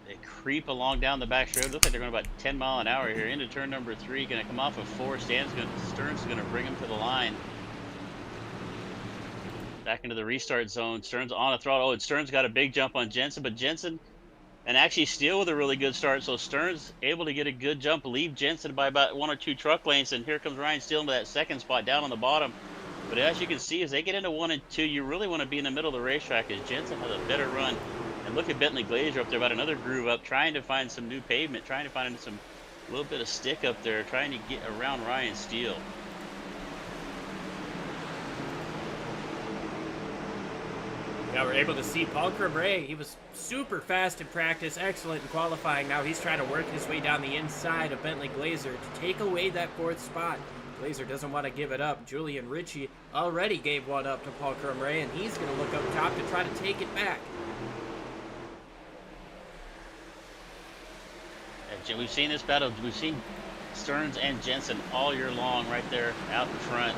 They creep along down the back straight. Looks like they're going about 10 mile an hour here into turn number 3. Going to come off of 4. Stearns is going to bring him to the line. Back into the restart zone. Stearns on a throttle. Oh, and Stearns got a big jump on Jensen, but Jensen and actually Steele with a really good start. So Stearns able to get a good jump, leave Jensen by about 1 or 2 truck lengths, and here comes Ryan Steele into that second spot down on the bottom. But as you can see, as they get into 1 and 2, you really want to be in the middle of the racetrack as Jensen has a better run. And look at Bentley Glazer up there, about another groove up, trying to find some new pavement, trying to find some little bit of stick up there, trying to get around Ryan Steele. Yeah, we're able to see Paul Crabray. He was super fast in practice, excellent in qualifying. Now he's trying to work his way down the inside of Bentley Glazer to take away that 4th spot. Glazer doesn't want to give it up. Julian Ritchie already gave one up to Paul Crabray, and he's going to look up top to try to take it back. We've seen this battle. We've seen Stearns and Jensen all year long right there out in front.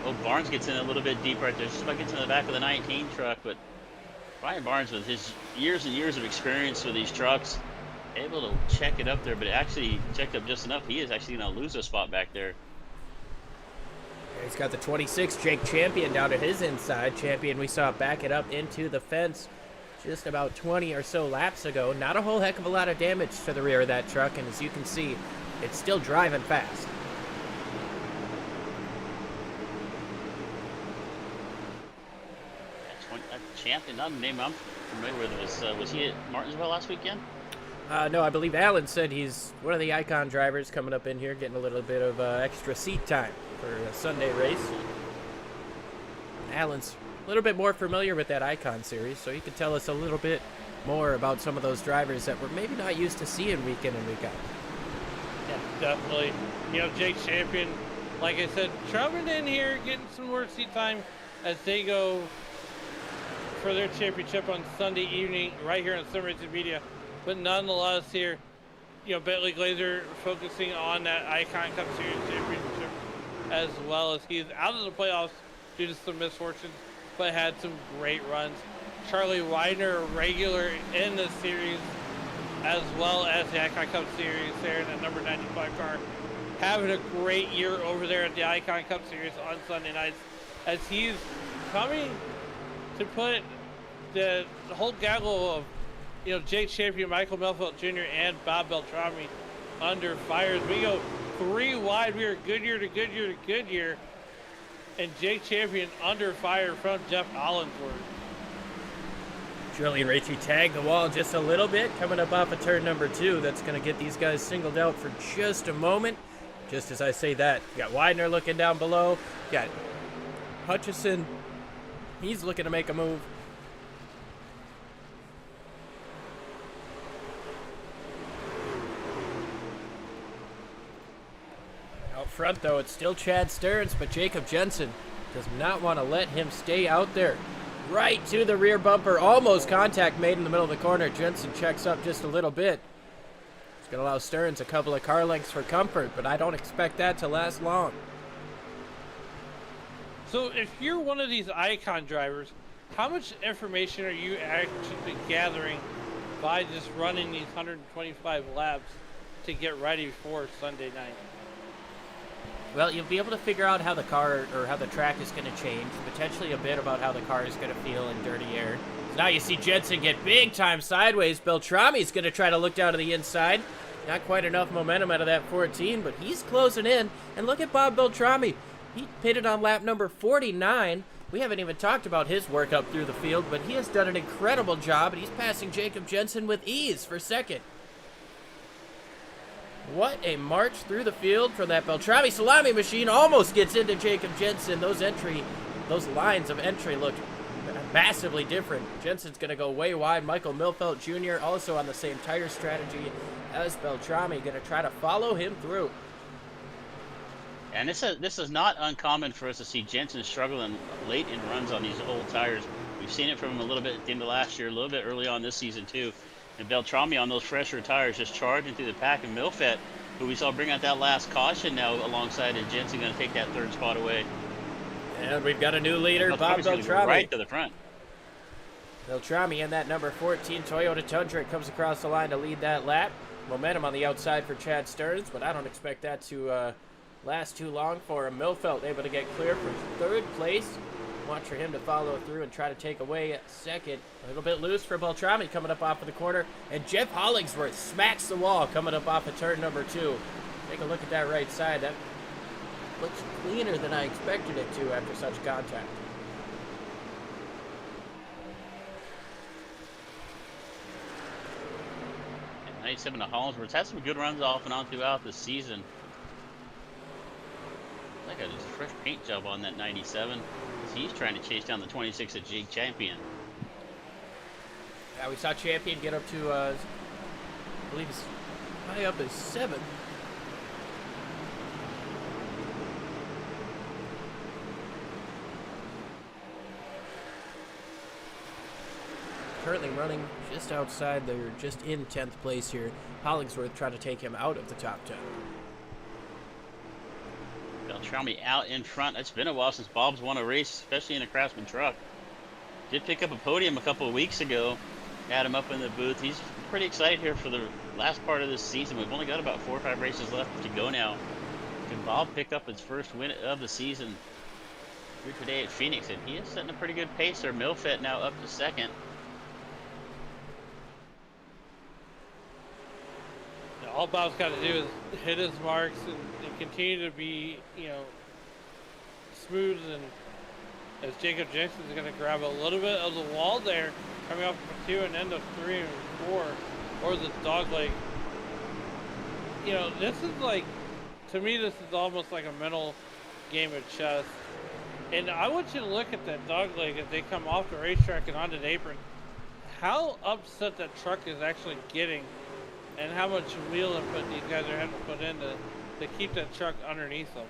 Oh, Barnes gets in a little bit deep right there. Just about gets in the back of the 19 truck, but Brian Barnes, with his years and years of experience with these trucks, able to check it up there, but it actually checked up just enough. He is actually going to lose a spot back there. He's got the 26, Jake Champion, down to his inside. Champion, we saw back it up into the fence just about 20 or so laps ago. Not a whole heck of a lot of damage to the rear of that truck, and as you can see, it's still driving fast. champion. Not a name I'm familiar with. Was he at Martinsville last weekend? No, I believe Alan said he's one of the Icon drivers coming up in here, getting a little bit of extra seat time for a Sunday race. Alan's a little bit more familiar with that Icon series, so he could tell us a little bit more about some of those drivers that we're maybe not used to seeing week in and week out. Yeah, definitely. You know, Jake Champion, like I said, traveling in here, getting some more seat time as they go for their championship on Sunday evening right here on Sim Racing Media. But nonetheless here, you know, Bentley Glazer focusing on that Icon Cup Series championship, as well as he's out of the playoffs due to some misfortunes, but had some great runs. Charlie Widener, regular in the series, as well as the Icon Cup Series there in the number 95 car. Having a great year over there at the Icon Cup Series on Sunday nights, as he's coming to put the whole gaggle of, you know, Jake Champion, Michael Melfelt Jr., and Bob Beltrami under fire. As we go 3 wide, we are Goodyear to Goodyear to Goodyear, and Jake Champion under fire from Jeff Hollinsworth. Julian Ricci tagged the wall just a little bit, coming up off of turn number 2. That's going to get these guys singled out for just a moment. Just as I say that, you got Widener looking down below. You got Hutchison. He's looking to make a move. Out front, though, it's still Chad Stearns, but Jacob Jensen does not want to let him stay out there. Right to the rear bumper, almost contact made in the middle of the corner. Jensen checks up just a little bit. It's going to allow Stearns a couple of car lengths for comfort, but I don't expect that to last long. So if you're one of these Icon drivers, how much information are you actually gathering by just running these 125 laps to get ready for Sunday night? Well, you'll be able to figure out how the car or how the track is going to change, potentially a bit about how the car is going to feel in dirty air. So now you see Jensen get big time sideways. Beltrami's going to try to look down to the inside. Not quite enough momentum out of that 14, but he's closing in. And look at Bob Beltrami. He pitted on lap number 49. We haven't even talked about his work up through the field, but he has done an incredible job, and he's passing Jacob Jensen with ease for second. What a march through the field from that Beltrami salami machine. Almost gets into Jacob Jensen. Those lines of entry look massively different. Jensen's going to go way wide. Michael Milfelt Jr. also on the same tire strategy as Beltrami. Going to try to follow him through. And this is not uncommon for us to see Jensen struggling late in runs on these old tires. We've seen it from him a little bit at the end of last year, a little bit early on this season too. And Beltrami on those fresher tires just charging through the pack, and Milfet, who we saw bring out that last caution now alongside it. Jensen going to take that third spot away. And we've got a new leader, Bob Beltrami. Right to the front. Beltrami in that number 14 Toyota Tundra comes across the line to lead that lap. Momentum on the outside for Chad Stearns, but I don't expect that to last too long for him. Milfelt able to get clear for third place. Watch for him to follow through and try to take away second. A little bit loose for Beltrami coming up off of the corner. And Jeff Hollingsworth smacks the wall coming up off of turn number 2. Take a look at that right side. That looks cleaner than I expected it to after such contact. And 97 to Hollingsworth's had some good runs off and on throughout the season. I got a fresh paint job on that 97. He's trying to chase down the 26 at Jake Champion. Yeah, we saw Champion get up to, I believe it's high up as 7. Currently running just outside, they're just in 10th place here. Hollingsworth trying to take him out of the top 10. Beltrami out in front. It's been a while since Bob's won a race, especially in a Craftsman truck. Did pick up a podium a couple of weeks ago. Had him up in the booth. He's pretty excited here for the last part of this season. We've only got about 4 or 5 races left to go now. Can Bob pick up his first win of the season here today at Phoenix? And he is setting a pretty good pace there. Milfet now up to second. All Bob's got to do is hit his marks and continue to be, you know, smooth and as Jacob Jensen is going to grab a little bit of the wall there, coming off of 2 and end of 3 and 4, or the dog leg. You know, this is like, to me, this is almost like a mental game of chess. And I want you to look at that dog leg as they come off the racetrack and onto the apron. How upset that truck is actually getting, and how much wheel input these guys are having to put in to keep that truck underneath them.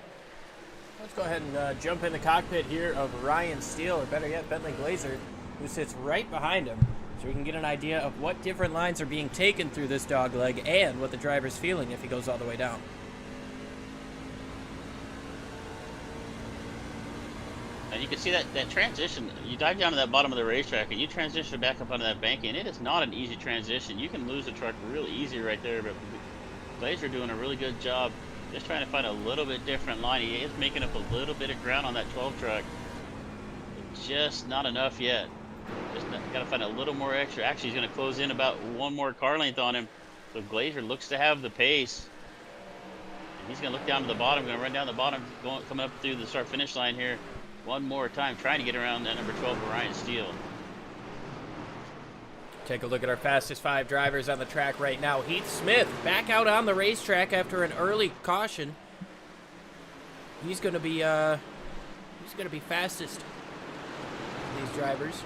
Let's go ahead and jump in the cockpit here of Ryan Steele, or better yet, Bentley Glazer, who sits right behind him, so we can get an idea of what different lines are being taken through this dog leg and what the driver's feeling if he goes all the way down. And you can see that transition. You dive down to that bottom of the racetrack and you transition back up onto that bank, and it is not an easy transition. You can lose the truck really easy right there, but Glazer doing a really good job just trying to find a little bit different line. He is making up a little bit of ground on that 12 truck. Just not enough yet. Just got to find a little more extra. Actually, he's going to close in about one more car length on him. So Glazer looks to have the pace. And he's going to look down to the bottom, going to run down the bottom, coming up through the start-finish line here. One more time, trying to get around that number 12, Ryan Steele. Take a look at our fastest 5 drivers on the track right now. Heath Smith back out on the racetrack after an early caution. He's going to be fastest. These drivers,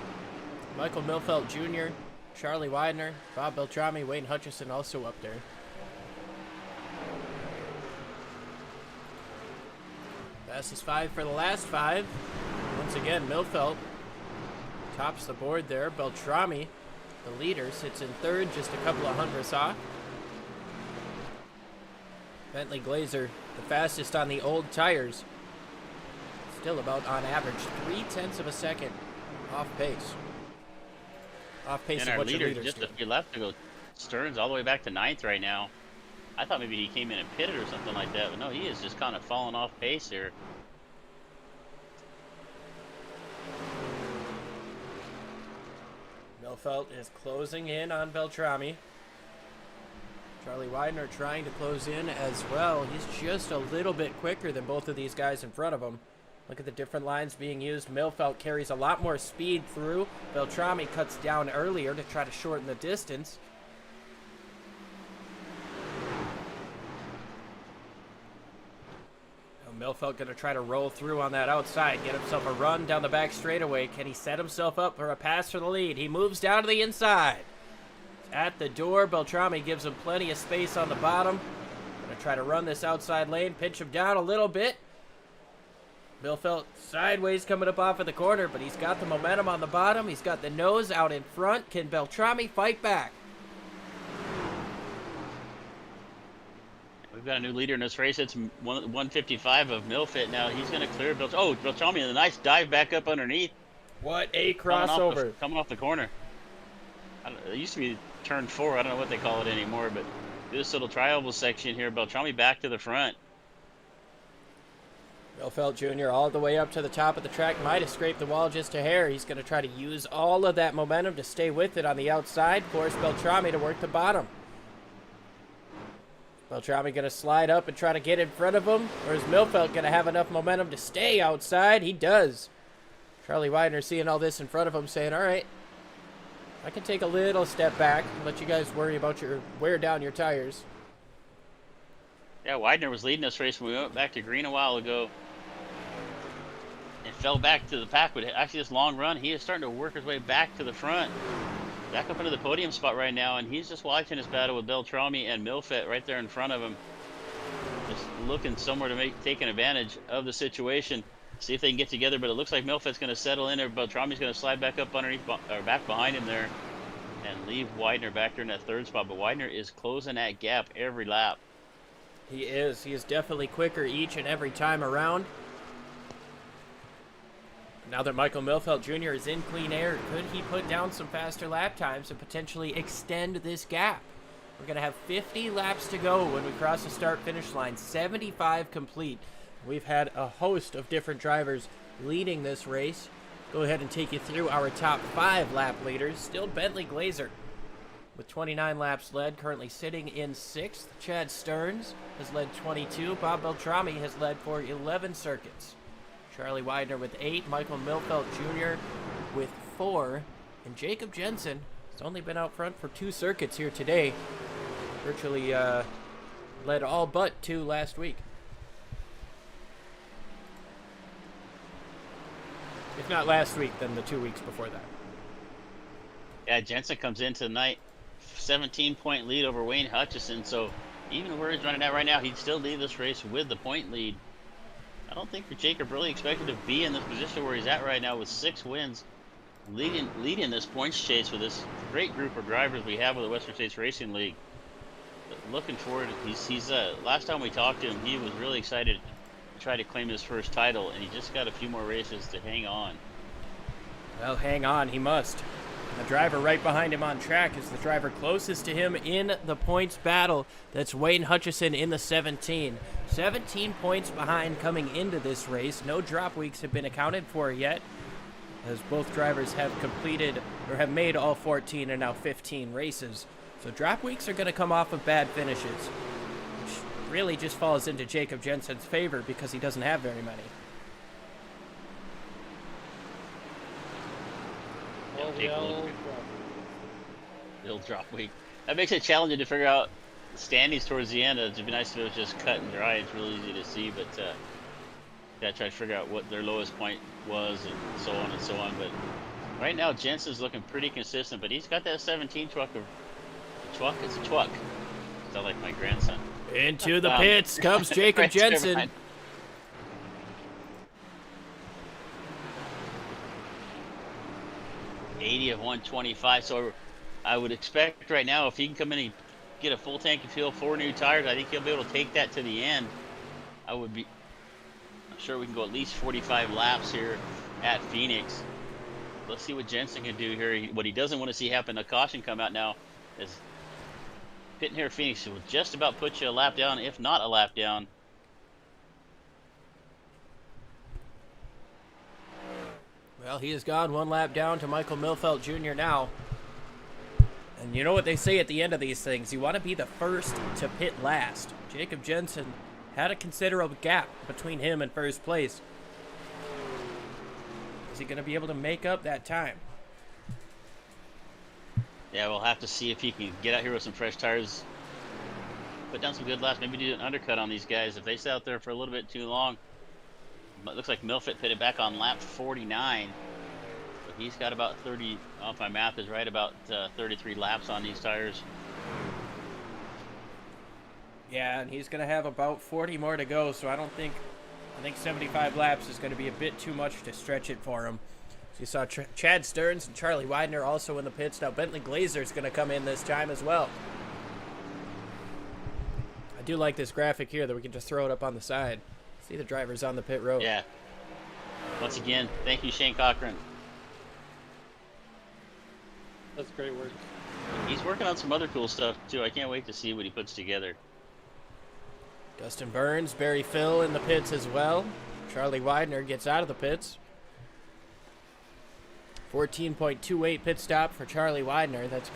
Michael Milfelt Jr., Charlie Widener, Bob Beltrami, Wayne Hutchison also up there. Fastest 5 for the last 5. Once again, Milfelt tops the board there. Beltrami, the leader, sits in 3rd, just a couple of hundredths off. Bentley Glazer, the fastest on the old tires. Still about, on average, 0.3 of a second off pace. Off pace and of our what your leader leaders just do. a few left to go. Stearns all the way back to 9th right now. I thought maybe he came in and pitted or something like that, but no, he is just kind of falling off pace here. Milfelt is closing in on Beltrami. Charlie Widener trying to close in as well. He's just a little bit quicker than both of these guys in front of him. Look at the different lines being used. Milfelt carries a lot more speed through. Beltrami cuts down earlier to try to shorten the distance. Milfelt going to try to roll through on that outside, get himself a run down the back straightaway. Can he set himself up for a pass for the lead? He moves down to the inside. At the door, Beltrami gives him plenty of space on the bottom. Going to try to run this outside lane, pinch him down a little bit. Milfelt sideways coming up off of the corner, but he's got the momentum on the bottom. He's got the nose out in front. Can Beltrami fight back? We've got a new leader in this race. It's 155 of Milfit now. He's going to clear Beltrami. Oh, Beltrami with a nice dive back up underneath. What a crossover. Coming off the corner. It used to be turn 4. I don't know what they call it anymore, but this little tri-oval section here, Beltrami back to the front. Milfelt Jr. all the way up to the top of the track. Might have scraped the wall just a hair. He's going to try to use all of that momentum to stay with it on the outside. Force Beltrami to work the bottom. Beltrami going to slide up and try to get in front of him. Or is Milfelt going to have enough momentum to stay outside? He does. Charlie Widener seeing all this in front of him saying, all right, I can take a little step back and let you guys worry about your wear down your tires. Yeah, Widener was leading this race when we went back to green a while ago. And fell back to the pack. But actually this long run, he is starting to work his way back to the front. Back up into the podium spot right now, and he's just watching his battle with Beltrami and Milfit right there in front of him. Just looking somewhere to taking advantage of the situation. See if they can get together, but it looks like Milfit's going to settle in there. Beltrami's going to slide back up underneath, or back behind him there, and leave Widener back there in that 3rd spot. But Widener is closing that gap every lap. He is. He is definitely quicker each and every time around. Now that Michael Milfelt Jr. is in clean air, could he put down some faster lap times and potentially extend this gap? We're going to have 50 laps to go when we cross the start-finish line, 75 complete. We've had a host of different drivers leading this race. Go ahead and take you through our top 5 lap leaders. Still Bentley Glazer with 29 laps led, currently sitting in 6th. Chad Stearns has led 22. Bob Beltrami has led for 11 circuits. Charlie Widener with 8, Michael Milfelt Jr. with 4, and Jacob Jensen has only been out front for 2 circuits here today. Virtually led all but 2 last week. If not last week, then the 2 weeks before that. Yeah, Jensen comes into the night, 17-point lead over Wayne Hutchison. So even where he's running at right now, he'd still lead this race with the point lead. I don't think Jacob really expected to be in this position where he's at right now with 6 wins, leading this points chase with this great group of drivers we have with the Western States Racing League. But looking forward, he's last time we talked to him, he was really excited to try to claim his first title, and he just got a few more races to hang on. Well, hang on, he must. The driver right behind him on track is the driver closest to him in the points battle. That's Wayne Hutchison in the 17. 17 points behind coming into this race. No drop weeks have been accounted for yet, as both drivers have completed or have made all 14 and now 15 races. So drop weeks are going to come off of bad finishes, which really just falls into Jacob Jensen's favor because he doesn't have very many. It'll drop week. That makes it challenging to figure out the standings towards the end. It'd be nice if it was just cut and dry. It's really easy to see, but gotta try to figure out what their lowest point was and so on and so on. But right now, Jensen's looking pretty consistent, but he's got that 17 truck. It's a truck. Sound like my grandson. Into the pits comes Jacob Jensen. 80 of 125. So I would expect right now, if he can come in and get a full tank of fuel, 4 new tires, I think he'll be able to take that to the end. I'm sure we can go at least 45 laps here at Phoenix. Let's see what Jensen can do here. What he doesn't want to see happen, a caution come out now, is pitting here at Phoenix will just about put you a lap down, if not a lap down. Well, he has gone 1 lap down to Michael Milfelt Jr. now. And you know what they say at the end of these things, you want to be the first to pit last. Jacob Jensen had a considerable gap between him and first place. Is he going to be able to make up that time? Yeah, we'll have to see if he can get out here with some fresh tires, put down some good laps, maybe do an undercut on these guys. If they stay out there for a little bit too long, it looks like Milfit pitted back on lap 49. But he's got about 30, if my math is right, about 33 laps on these tires. Yeah, and he's going to have about 40 more to go, so I think 75 laps is going to be a bit too much to stretch it for him. So you saw Chad Stearns and Charlie Widener also in the pits. Now Bentley Glazer is going to come in this time as well. I do like this graphic here that we can just throw it up on the side. See the drivers on the pit road. Yeah. Once again, thank you, Shane Cochran. That's great work. He's working on some other cool stuff, too. I can't wait to see what he puts together. Dustin Burns, Barry Phil in the pits as well. Charlie Widener gets out of the pits. 14.28 pit stop for Charlie Widener. It's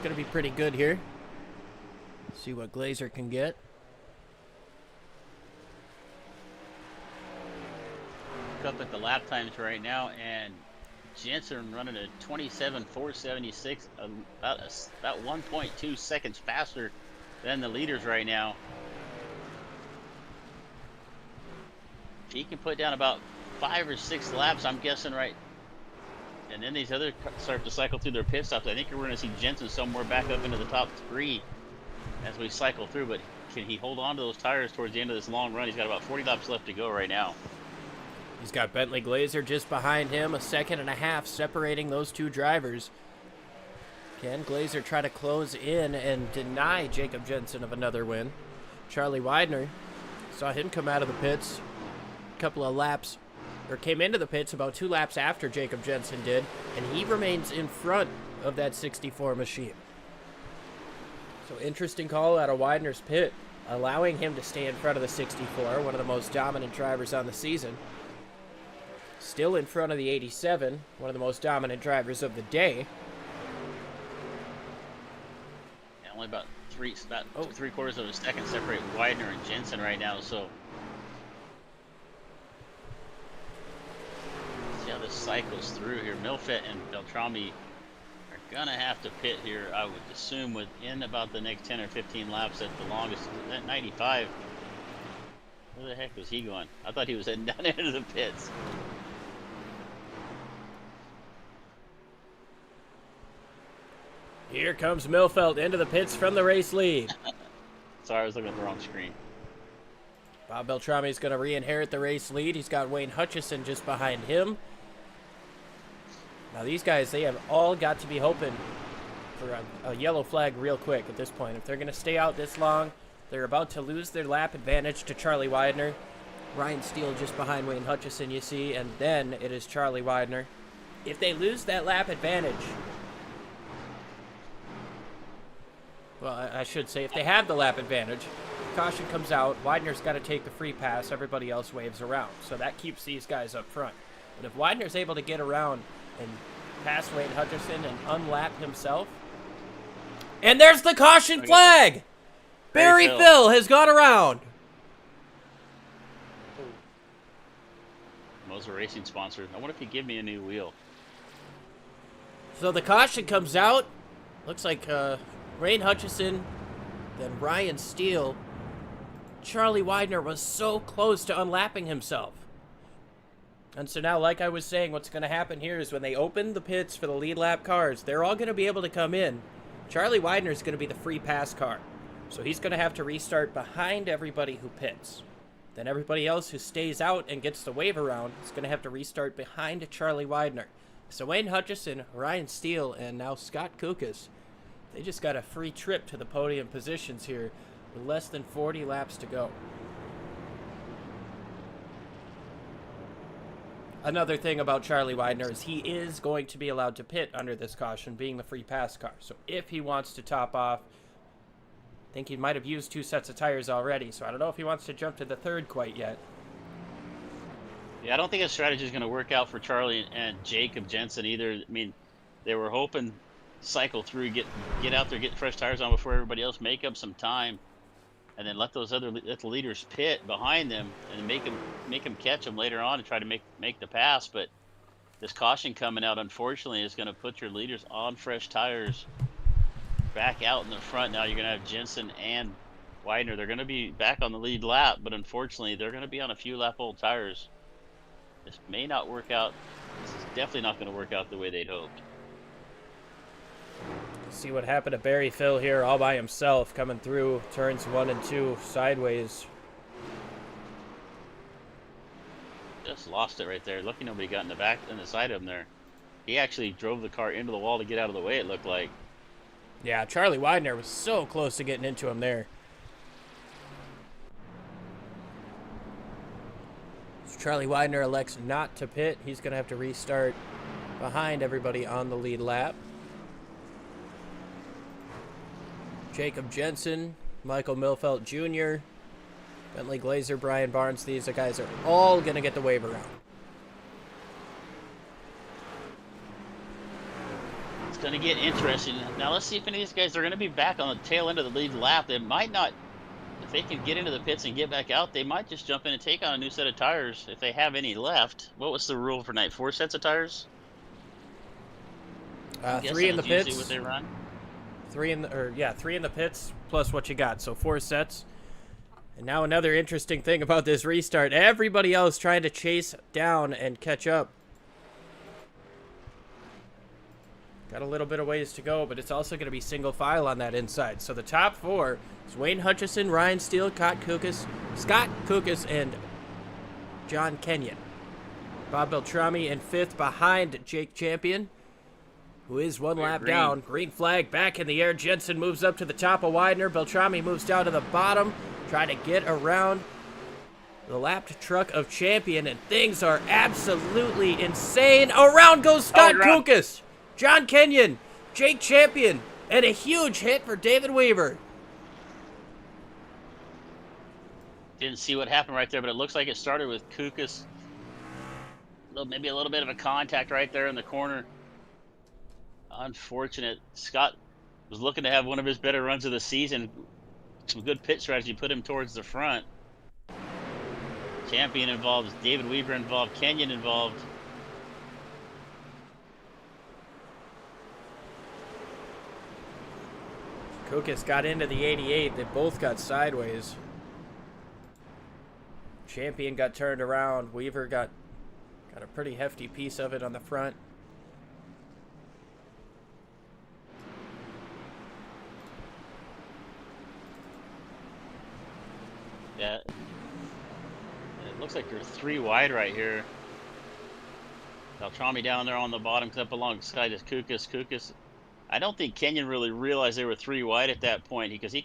gonna be pretty good here. See what Glazer can get. Up at the lap times right now, and Jensen running a 27.476, about 1.2 seconds faster than the leaders right now. If he can put down about 5 or 6 laps, I'm guessing, right, and then these other start to cycle through their pit stops, I think we're going to see Jensen somewhere back up into the top 3 as we cycle through. But can he hold on to those tires towards the end of this long run? He's got about 40 laps left to go right now. He's got Bentley Glazer just behind him, 1.5 seconds separating those 2 drivers. Can Glazer try to close in and deny Jacob Jensen of another win? Charlie Widener, saw him come out of the pits a couple of laps, or came into the pits about 2 laps after Jacob Jensen did, and he remains in front of that 64 machine. So interesting call out of Widener's pit, allowing him to stay in front of the 64, one of the most dominant drivers on the season. Still in front of the 87, one of the most dominant drivers of the day. Yeah, only about 3/4 of a second separate Widener and Jensen right now. So of the cycles through here. Milfett and Beltrami are gonna have to pit here, I would assume, within about the next 10 or 15 laps at the longest. That 95. Where the heck was he going? I thought he was heading down into the pits. Here comes Milfeld into the pits from the race lead. Sorry, I was looking at the wrong screen. Bob Beltrami is going to re-inherit the race lead. He's got Wayne Hutchison just behind him. Now these guys, they have all got to be hoping for a yellow flag real quick at this point. If they're going to stay out this long, they're about to lose their lap advantage to Charlie Widener. Ryan Steele just behind Wayne Hutchison, you see, and then it is Charlie Widener. If they lose that lap advantage, well, I should say, if they have the lap advantage, caution comes out, Widener's got to take the free pass, everybody else waves around. So that keeps these guys up front. But if Widener's able to get around and pass Wayne Hutchison and unlap himself, and there's the caution flag! Barry Phil has gone around. Moser Racing sponsor. I wonder if he'd give me a new wheel. So the caution comes out. Looks like Wayne Hutchison, then Ryan Steele. Charlie Widener was so close to unlapping himself. And so now, like I was saying, what's going to happen here is when they open the pits for the lead lap cars, they're all going to be able to come in. Charlie Widener is going to be the free pass car. So he's going to have to restart behind everybody who pits. Then everybody else who stays out and gets the wave around is going to have to restart behind Charlie Widener. So Wayne Hutchison, Ryan Steele, and now Scott Kukas, they just got a free trip to the podium positions here with less than 40 laps to go. Another thing about Charlie Widener is he is going to be allowed to pit under this caution, being the free pass car. So if he wants to top off, I think he might have used 2 sets of tires already, so I don't know if he wants to jump to the third quite yet. Yeah, I don't think his strategy is going to work out for Charlie and Jacob Jensen either. I mean, they were hoping cycle through, get out there, get fresh tires on before everybody else, make up some time, and then let those other leaders pit behind them and make them catch them later on and try to make the pass. But this caution coming out, unfortunately, is going to put your leaders on fresh tires back out in the front. Now you're going to have Jensen and Widener. They're going to be back on the lead lap, but unfortunately, they're going to be on a few lap old tires. This may not work out. This is definitely not going to work out the way they'd hoped. See what happened to Barry Phil here all by himself, coming through turns 1 and 2 sideways. Just lost it right there. Lucky nobody got in the side of him there. He actually drove the car into the wall to get out of the way, it looked like. Yeah, Charlie Widener was so close to getting into him there. So Charlie Widener elects not to pit. He's going to have to restart behind everybody on the lead lap. Jacob Jensen, Michael Milfelt Jr., Bentley Glazer, Brian Barnes, these guys are all going to get the wave around. It's going to get interesting. Now let's see if any of these guys are going to be back on the tail end of the lead lap. They might not, if they can get into the pits and get back out, they might just jump in and take on a new set of tires if they have any left. What was the rule for night? 4 sets of tires? 3 in the pits. What they run? 3 in the pits plus what you got, so 4 sets. And now another interesting thing about this restart, everybody else trying to chase down and catch up. Got a little bit of ways to go, but it's also going to be single file on that inside. So the top 4 is Wayne Hutchison, Ryan Steele, Scott Kukas, and John Kenyon. Bob Beltrami in 5th behind Jake Champion, who is 1 lap down. Green flag back in the air. Jensen moves up to the top of Widener. Beltrami moves down to the bottom, trying to get around the lapped truck of Champion, and things are absolutely insane. Around goes Scott Kukas, John Kenyon, Jake Champion, and a huge hit for David Weaver. Didn't see what happened right there, but it looks like it started with Kukas. Maybe a little bit of a contact right there in the corner. Unfortunate. Scott was looking to have one of his better runs of the season. Some good pit strategy put him towards the front. Champion involved, David Weaver involved, Kenyon involved. Kukas got into the 88. They both got sideways. Champion got turned around. Weaver got a pretty hefty piece of it on the front. Yeah. It looks like you're 3 wide right here. Beltrami down there on the bottom, up alongside is Kukas. Kukas, I don't think Kenyon really realized they were 3 wide at that point because he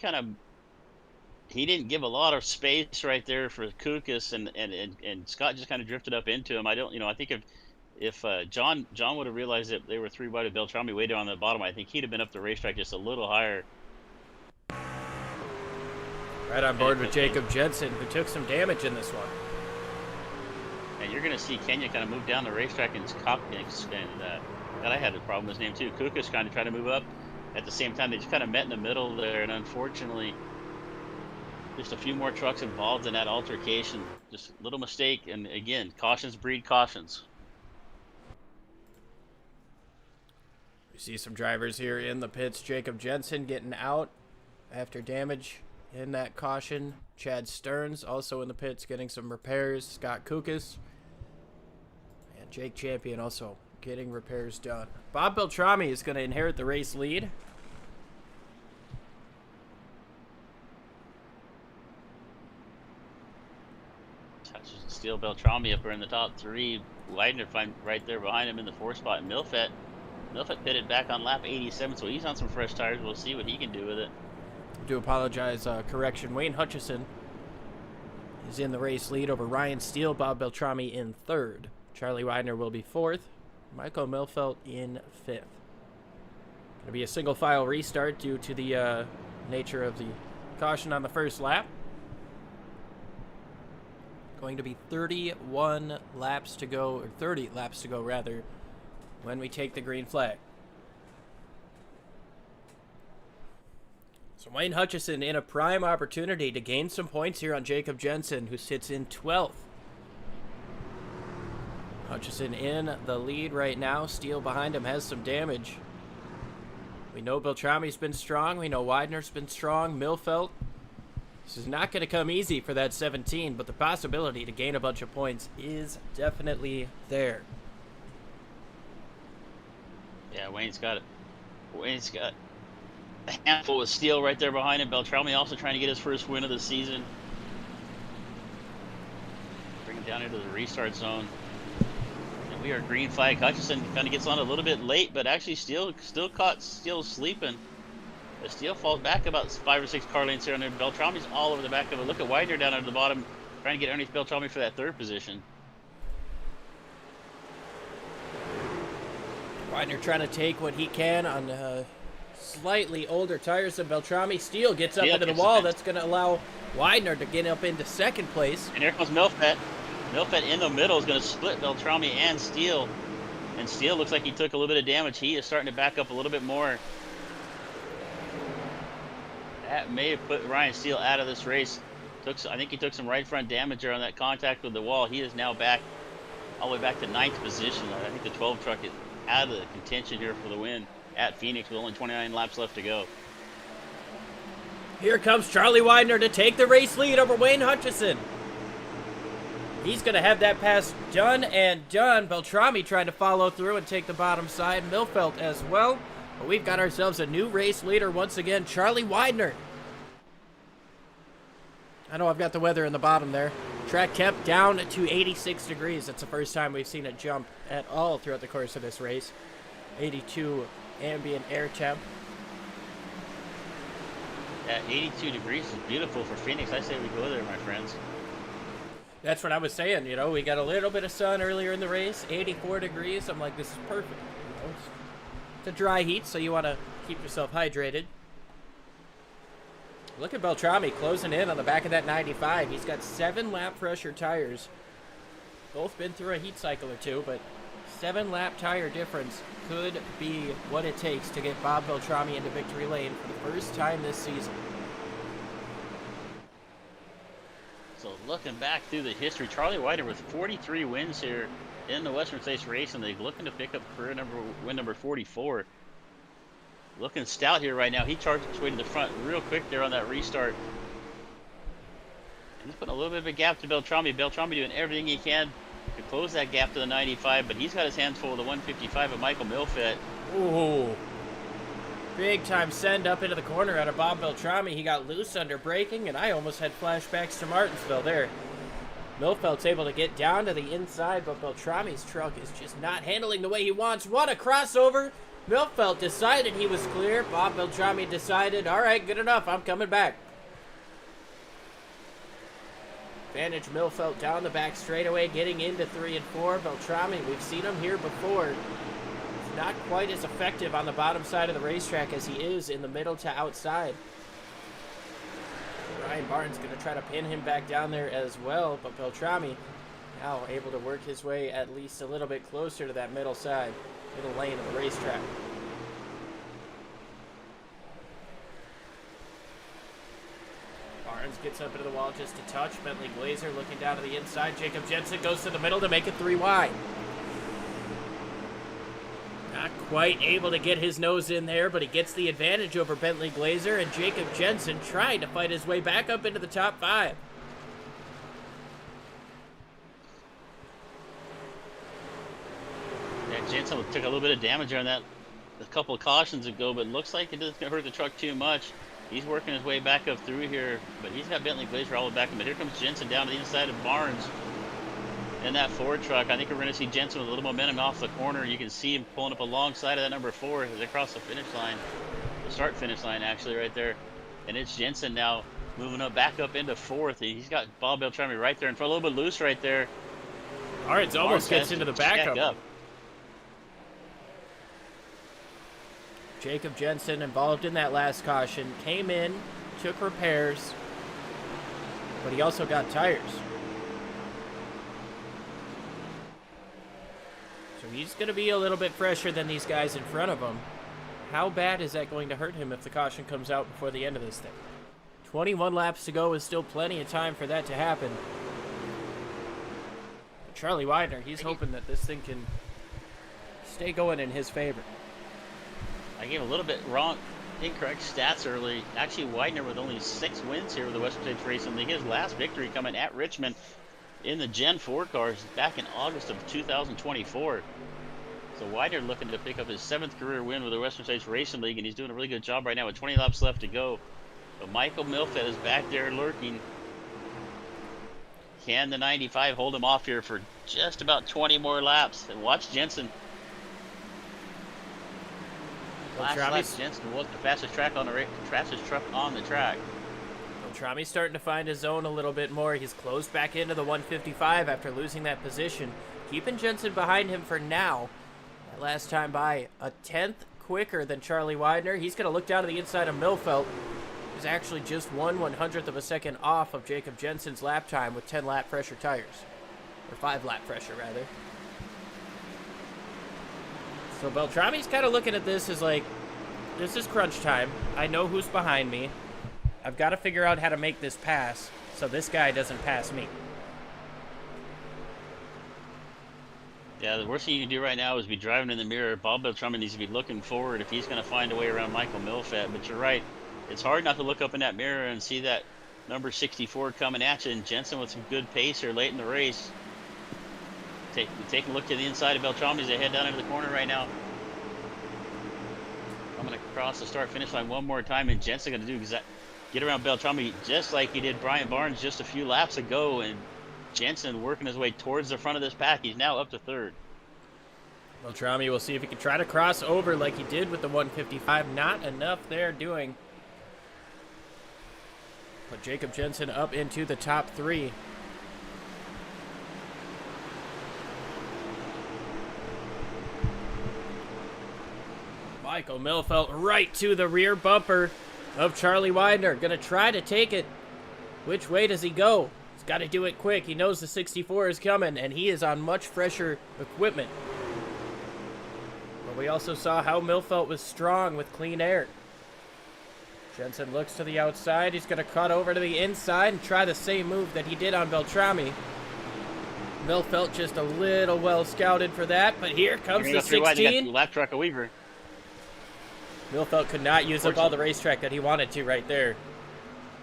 didn't give a lot of space right there for Kukas, and Scott just kind of drifted up into him. I think if John would have realized that they were 3 wide with Beltrami way down on the bottom, I think he'd have been up the racetrack just a little higher. Right on board with Jacob Jensen, who took some damage in this one. And you're going to see Kenya kind of move down the racetrack and I had a problem with his name too. Kukas kind of trying to move up. At the same time, they just kind of met in the middle there, and unfortunately, just a few more trucks involved in that altercation. Just a little mistake, and again, cautions breed cautions. We see some drivers here in the pits. Jacob Jensen getting out after damage in that caution. Chad Stearns also in the pits getting some repairs. Scott Kukas. And Jake Champion also getting repairs done. Bob Beltrami is going to inherit the race lead. Touches and Steel Beltrami up there in the top 3. Widener right there behind him in the 4 spot. Milfett pitted back on lap 87, so he's on some fresh tires. We'll see what he can do with it. I do apologize. Correction. Wayne Hutchison is in the race lead over Ryan Steele. Bob Beltrami in 3rd. Charlie Widener will be 4th. Michael Milfelt in 5th. Going to be a single file restart due to the nature of the caution on the first lap. Going to be 31 laps to go, or 30 laps to go rather, when we take the green flag. So Wayne Hutchison in a prime opportunity to gain some points here on Jacob Jensen, who sits in 12th. Hutchison in the lead right now. Steele behind him has some damage. We know Beltrami's been strong. We know Widener's been strong. Milfelt. This is not going to come easy for that 17, but the possibility to gain a bunch of points is definitely there. Yeah, Wayne's got a handful with Steele right there behind him. Beltrami also trying to get his first win of the season. Bring him down into the restart zone. And we are green flag. Hutchison kind of gets on a little bit late, but actually still caught Steele sleeping. The Steele falls back about 5 or 6 car lengths here, and then Beltrami's all over the back of it. Look at Widener down at the bottom, trying to get underneath Beltrami for that 3rd position. Widener trying to take what he can on slightly older tires than Beltrami. Steele gets up into the wall. That's going to allow Widener to get up into 2nd place. And here comes Milfett. Milfett in the middle is going to split Beltrami and Steele. And Steele looks like he took a little bit of damage. He is starting to back up a little bit more. That may have put Ryan Steele out of this race. I think he took some right front damage there on that contact with the wall. He is now back all the way back to 9th position. I think the 12 truck is out of the contention here for the win at Phoenix with only 29 laps left to go. Here comes Charlie Widener to take the race lead over Wayne Hutchison. He's going to have that pass done and done. Beltrami trying to follow through and take the bottom side. Milfelt as well. But we've got ourselves a new race leader once again, Charlie Widener. I know I've got the weather in the bottom there. Track kept down to 86 degrees. That's the first time we've seen it jump at all throughout the course of this race. 82 ambient air temp. Yeah, 82 degrees is beautiful for Phoenix. I say we go there, my friends. That's what I was saying. You know, we got a little bit of sun earlier in the race. 84 degrees. I'm like, this is perfect. You know, it's a dry heat, so you want to keep yourself hydrated. Look at Beltrami closing in on the back of that 95. He's got 7 lap pressure tires. Both been through a heat cycle or two, but 7 lap tire difference could be what it takes to get Bob Beltrami into victory lane for the first time this season. So looking back through the history, Charlie Widener with 43 wins here in the Western States race, and they're looking to pick up career win number 44. looking stout here right now. He charged his way to the front real quick there on that restart. He's putting a little bit of a gap to Beltrami. Beltrami doing everything he can to close that gap to the 95, but he's got his hands full of the 155 of Michael Milfett. Ooh. Big time send up into the corner out of Bob Beltrami. He got loose under braking, and I almost had flashbacks to Martinsville there. Milfelt's able to get down to the inside, but Beltrami's truck is just not handling the way he wants. What a crossover! Milfelt decided he was clear. Bob Beltrami decided, all right, good enough, I'm coming back. Advantage Milfelt down the back straightaway, getting into 3 and 4. Beltrami, we've seen him here before. He's not quite as effective on the bottom side of the racetrack as he is in the middle to outside. Ryan Barnes going to try to pin him back down there as well, but Beltrami now able to work his way at least a little bit closer to that middle side, middle lane of the racetrack. Barnes gets up into the wall just a touch. Bentley Glazer looking down to the inside. Jacob Jensen goes to the middle to make it 3 wide. Not quite able to get his nose in there, but he gets the advantage over Bentley Glazer, and Jacob Jensen trying to fight his way back up into the top 5. Yeah, Jensen took a little bit of damage on that a couple of cautions ago, but it looks like it doesn't hurt the truck too much. He's working his way back up through here, but he's got Bentley Glazer all the way back. But here comes Jensen down to the inside of Barnes in that Ford truck. I think we're going to see Jensen with a little momentum off the corner. You can see him pulling up alongside of that number 4 as they cross the finish line, the start-finish line actually right there. And it's Jensen now moving up back up into 4th. He's got Bob Beltrami right there and for a little bit loose right there. Barnes almost gets into the back of him. Jacob Jensen involved in that last caution, came in, took repairs, but he also got tires. So he's going to be a little bit fresher than these guys in front of him. How bad is that going to hurt him if the caution comes out before the end of this thing? 21 laps to go is still plenty of time for that to happen. But Charlie Widener, he's hoping that this thing can stay going in his favor. I gave a little bit wrong, incorrect stats early. Actually, Widener with only 6 wins here with the Western States Racing League. His last victory coming at Richmond in the Gen 4 cars back in August of 2024. So Widener looking to pick up his 7th career win with the Western States Racing League, and he's doing a really good job right now with 20 laps left to go. But Michael Milfett is back there lurking. Can the 95 hold him off here for just about 20 more laps? And watch Jensen. Last lap, Jensen was the fastest truck on the track. Beltrami's starting to find his zone a little bit more. He's closed back into the 155 after losing that position. Keeping Jensen behind him for now. That last time by a 10th quicker than Charlie Widener. He's going to look down to the inside of Milfelt, who's actually just 1/100th of a second off of Jacob Jensen's lap time with 10 lap fresher tires. Or 5 lap fresher, rather. So Beltrami's kind of looking at this as like, this is crunch time. I know who's behind me. I've got to figure out how to make this pass so this guy doesn't pass me. Yeah, the worst thing you can do right now is be driving in the mirror. Bob Beltrami needs to be looking forward if he's going to find a way around Michael Milfett. But you're right. It's hard not to look up in that mirror and see that number 64 coming at you. And Jensen with some good pace here late in the race. Taking a look to the inside of Beltrami as they head down into the corner right now. I'm going to cross the start-finish line one more time, and Jensen going to do get around Beltrami just like he did Brian Barnes just a few laps ago, and Jensen working his way towards the front of this pack. He's now up to 3rd. Beltrami will see if he can try to cross over like he did with the 155. Not enough there doing. But Jacob Jensen up into the top 3. Michael Milfelt right to the rear bumper of Charlie Widener. Going to try to take it. Which way does he go? He's got to do it quick. He knows the 64 is coming, and he is on much fresher equipment. But we also saw how Milfelt was strong with clean air. Jensen looks to the outside. He's going to cut over to the inside and try the same move that he did on Beltrami. Milfelt just a little well scouted for that, but here comes the 16. Lap truck of Weaver. Millfeld could not use up all the racetrack that he wanted to right there.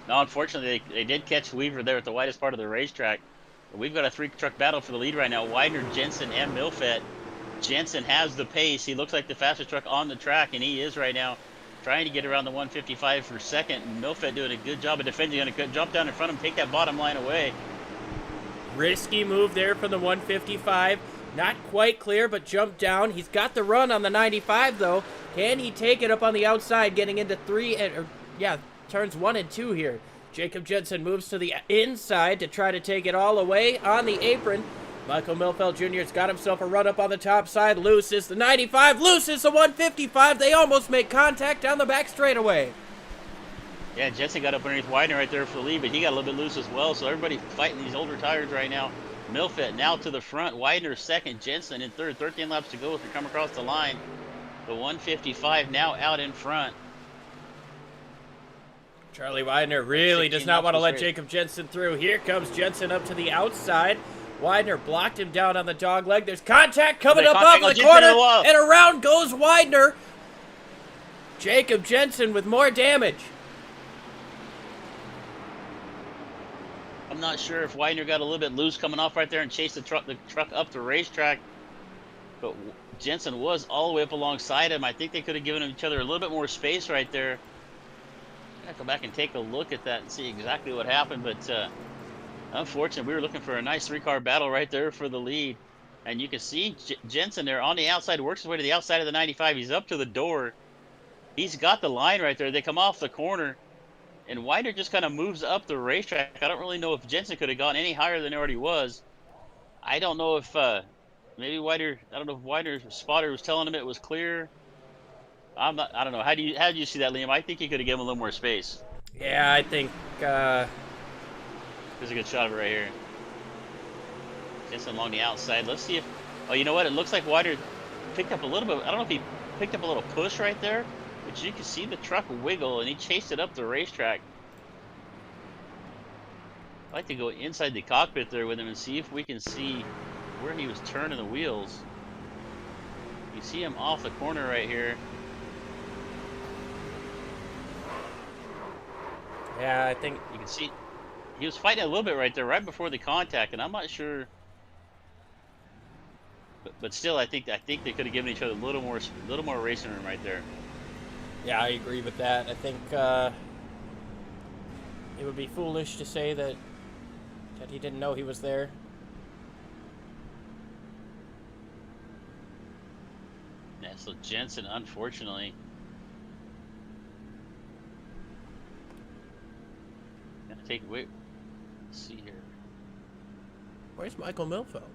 No, unfortunately, they did catch Weaver there at the widest part of the racetrack. But we've got a 3-truck battle for the lead right now. Widener, Jensen, and Milfett. Jensen has the pace. He looks like the fastest truck on the track, and he is right now trying to get around the 155 for second. And Milfett doing a good job of defending. Going to jump down in front of him, take that bottom line away. Risky move there from the 155. Not quite clear, but jumped down. He's got the run on the 95, though. Can he take it up on the outside, getting into turns 1 and 2 here. Jacob Jensen moves to the inside to try to take it all away on the apron. Michael Milfeld Jr. has got himself a run up on the top side. Loose is the 95. Loose is the 155. They almost make contact down the back straightaway. Yeah, Jensen got up underneath Widener right there for the lead, but he got a little bit loose as well. So everybody fighting these older tires right now. Milfett now to the front. Widener second. Jensen in third. 13 laps to go as we come across the line. The 155 now out in front. Charlie Widener really does not want to let Jacob Jensen through. Here comes Jensen up to the outside. Widener blocked him down on the dog leg. There's contact coming up off the corner, and around goes Widener. Jacob Jensen with more damage. I'm not sure if Widener got a little bit loose coming off right there and chased the truck up the racetrack, but Jensen was all the way up alongside him. I think they could have given each other a little bit more space right there. I gotta go back and take a look at that and see exactly what happened, but unfortunately, we were looking for a nice 3-car battle right there for the lead. And you can see Jensen there on the outside, works his way to the outside of the 95. He's up to the door. He's got the line right there. They come off the corner, and Widener just kind of moves up the racetrack. I don't really know if Jensen could have gone any higher than he already was. I don't know if maybe Widener, I don't know if Widener's spotter was telling him it was clear. I don't know. How do you see that, Liam? I think he could have given him a little more space. Yeah, I think there's a good shot of it right here. Jensen along the outside. Let's see if... Oh, you know what? It looks like Widener picked up a little bit. I don't know if he picked up a little push right there, but you can see the truck wiggle, and he chased it up the racetrack. I'd like to go inside the cockpit there with him and see if we can see where he was turning the wheels. You see him off the corner right here. Yeah, I think you can see he was fighting a little bit right there, right before the contact, and I'm not sure. But still, I think they could have given each other a little more racing room right there. Yeah, I agree with that. I think it would be foolish to say that he didn't know he was there. Yeah, so Jensen, unfortunately. Wait, let's see here. Where's Michael Milfeld?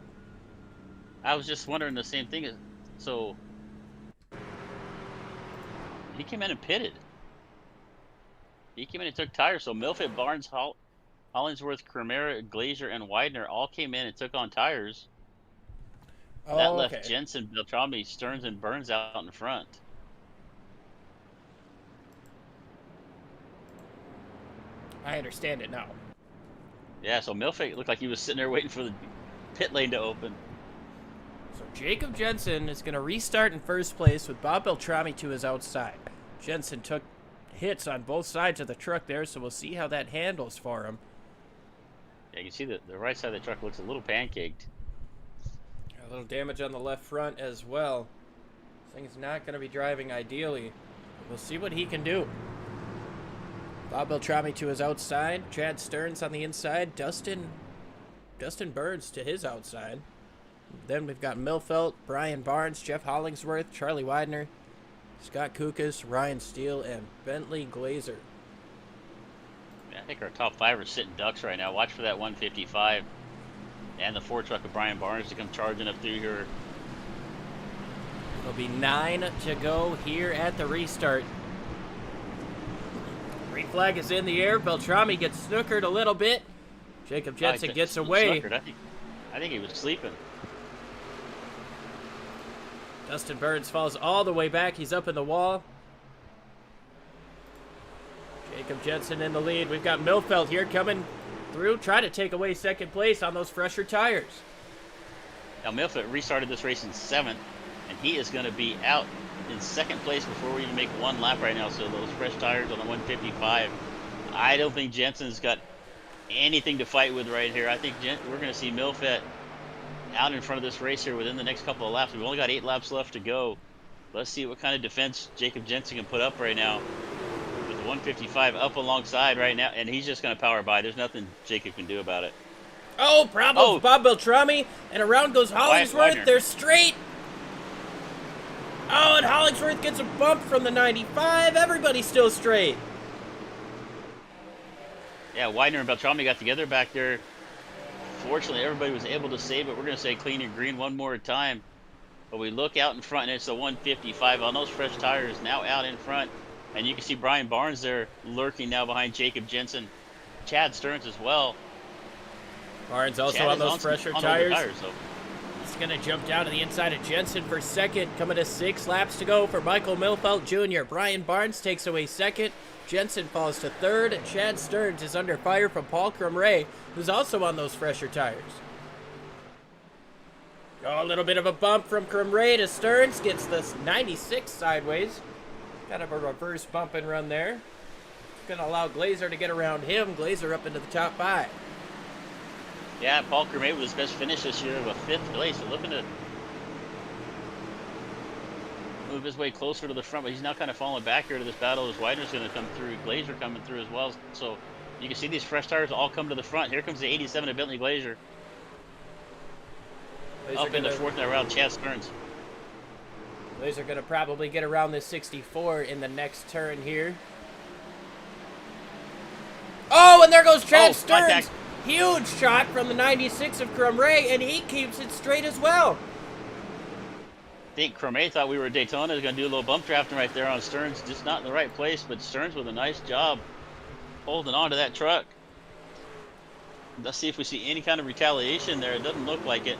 I was just wondering the same thing. So he came in and pitted. He came in and took tires. So Milfett, Barnes, Hollingsworth, Cremera, Glazier, and Widener all came in and took on tires. Oh, that left Jensen, Beltrami, Stearns, and Burns out in front. I understand it now. Yeah, so Milfett looked like he was sitting there waiting for the pit lane to open. So Jacob Jensen is going to restart in first place with Bob Beltrami to his outside. Jensen took hits on both sides of the truck there, so we'll see how that handles for him. Yeah, you can see the right side of the truck looks a little pancaked. A little damage on the left front as well. This thing's not going to be driving ideally. We'll see what he can do. Bob Beltrami to his outside. Chad Stearns on the inside. Dustin Burns to his outside. Then we've got Milfeld, Brian Barnes, Jeff Hollingsworth, Charlie Widener, Scott Kukas, Ryan Steele, and Bentley Glazer. Yeah, I think our top 5 are sitting ducks right now. Watch for that 155 and the 4 truck of Brian Barnes to come charging up through here. There'll be 9 to go here at the restart. Green flag is in the air. Beltrami gets snookered a little bit. Jacob Jensen gets away. I think he was sleeping. Dustin Burns falls all the way back. He's up in the wall. Jacob Jensen in the lead. We've got Milfeld here coming through, trying to take away second place on those fresher tires. Now Milfeld restarted this race in 7th, and he is going to be out in second place before we even make one lap right now. So those fresh tires on the 155. I don't think Jensen's got anything to fight with right here. I think we're going to see Milfett out in front of this race here within the next couple of laps. We've only got 8 laps left to go. Let's see what kind of defense Jacob Jensen can put up right now with the 155 up alongside right now, and he's just going to power by. There's nothing Jacob can do about it. Oh, problems, Bob Beltrami, and around goes Hollingsworth. Widener. They're straight. Oh, and Hollingsworth gets a bump from the 95. Everybody's still straight. Yeah, Widener and Beltrami got together back there. Fortunately, everybody was able to save it. We're going to say clean and green one more time. But we look out in front, and it's the 155 on those fresh tires now out in front. And you can see Brian Barnes there lurking now behind Jacob Jensen. Chad Stearns as well. Barnes also Chad on is those some- fresher on older tires. so. He's going to jump down to the inside of Jensen for second. Coming to 6 laps to go for Michael Milfelt Jr. Brian Barnes takes away second. Jensen falls to third, and Chad Stearns is under fire from Paul Crumray, who's also on those fresher tires. Oh, a little bit of a bump from Crumray to Stearns. Gets the 96 sideways. Kind of a reverse bump and run there. Going to allow Glazer to get around him. Glazer up into the top 5. Yeah, Paul Crumay with his best finish this year with 5th place. So looking to move his way closer to the front, but he's now kind of falling back here to this battle as Widener's going to come through. Glazer coming through as well. So you can see these fresh tires all come to the front. Here comes the 87 of Bentley Glazer. Up in the 4th and around Chad Stearns. Glazer going to probably get around this 64 in the next turn here. Oh, and there goes Chad Stearns. Contact. Huge shot from the 96 of Crumray, and he keeps it straight as well. I think Crumay thought we were at Daytona. He's going to do a little bump drafting right there on Stearns. Just not in the right place, but Stearns with a nice job holding on to that truck. Let's see if we see any kind of retaliation there. It doesn't look like it.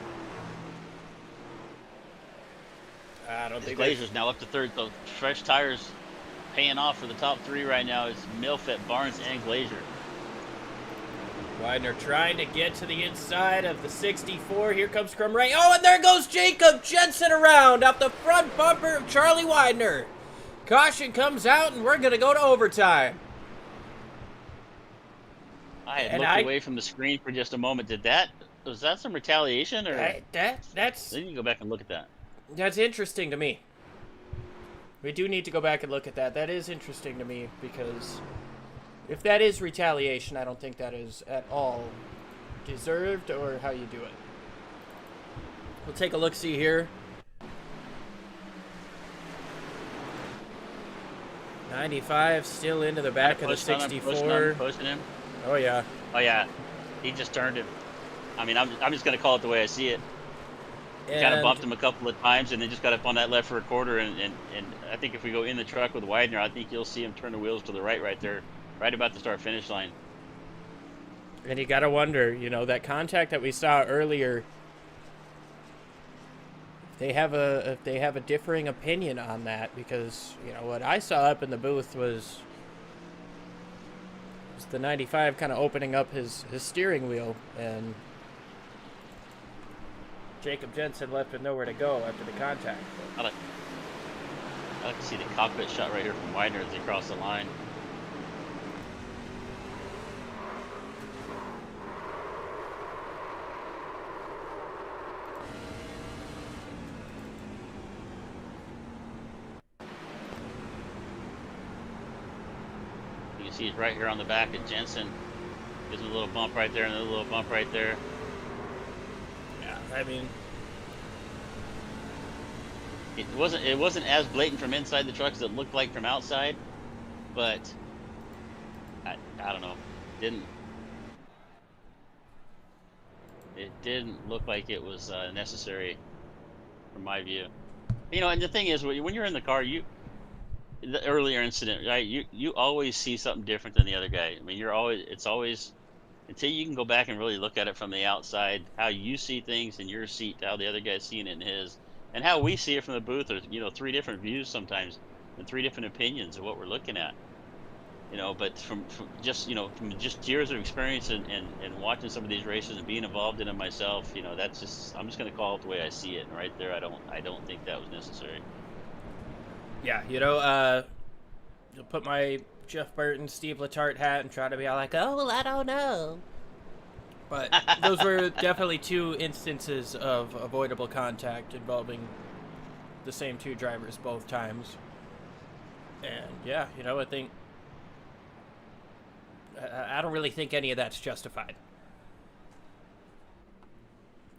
I don't think Glazer's now up to 3rd. So fresh tires paying off for the top 3 right now. It's Milfett, Barnes, and Glazer. Widener trying to get to the inside of the 64. Here comes Crumray. Oh, and there goes Jacob Jensen around out the front bumper of Charlie Widener. Caution comes out, and we're going to go to overtime. I had looked away from the screen for just a moment. Was that some retaliation, or that's Then you go back and look at that. That's interesting to me. We do need to go back and look at that. That is interesting to me, because if that is retaliation, I don't think that is at all deserved or how you do it. We'll take a look-see here. 95 still into the back of the 64. Pushing him. Oh, yeah. Oh, yeah. He just turned him. I mean, I'm just going to call it the way I see it. Kind of bumped him a couple of times and then just got up on that left for a quarter. And I think if we go in the truck with Widener, I think you'll see him turn the wheels to the right there, right about the start-finish line. And you got to wonder, you know, that contact that we saw earlier, if they have a differing opinion on that, because, you know, what I saw up in the booth was the 95 kind of opening up his steering wheel, and Jacob Jensen left with nowhere to go after the contact. I like to see the cockpit shot right here from Widener as they cross the line. You can see it right here on the back of Jensen. Gives him a little bump right there and a little bump right there. Yeah, I mean, it wasn't as blatant from inside the truck as it looked like from outside, but I don't know. It didn't look like it was necessary from my view. You know, and the thing is, when you're in the car, the earlier incident, right? You always see something different than the other guy. I mean, it's always until you can go back and really look at it from the outside, how you see things in your seat, how the other guy's seeing it in his, and how we see it from the booth. There's, you know, 3 different views sometimes, and 3 different opinions of what we're looking at. You know, but from just years of experience and watching some of these races and being involved in them myself, you know, I'm just going to call it the way I see it. And right there, I don't think that was necessary. Yeah, I'll put my Jeff Burton, Steve Letarte hat and try to be all like, oh, well, I don't know. But those were definitely two instances of avoidable contact involving the same two drivers both times. And yeah, I don't really think any of that's justified.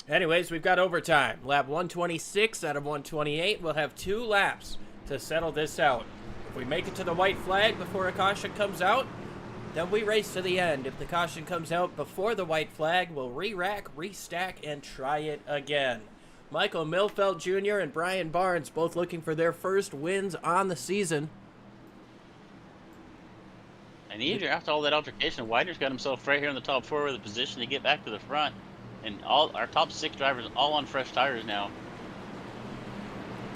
Anyways, we've got overtime. Lap 126 out of 128. We'll have 2 laps to settle this out. If we make it to the white flag before a caution comes out, then we race to the end. If the caution comes out before the white flag, we'll re-rack, restack, and try it again. Michael Milfeld Jr. and Brian Barnes both looking for their first wins on the season. And even after all that altercation, Widener's got himself right here in the top 4 with a position to get back to the front. And all our top 6 drivers all on fresh tires now.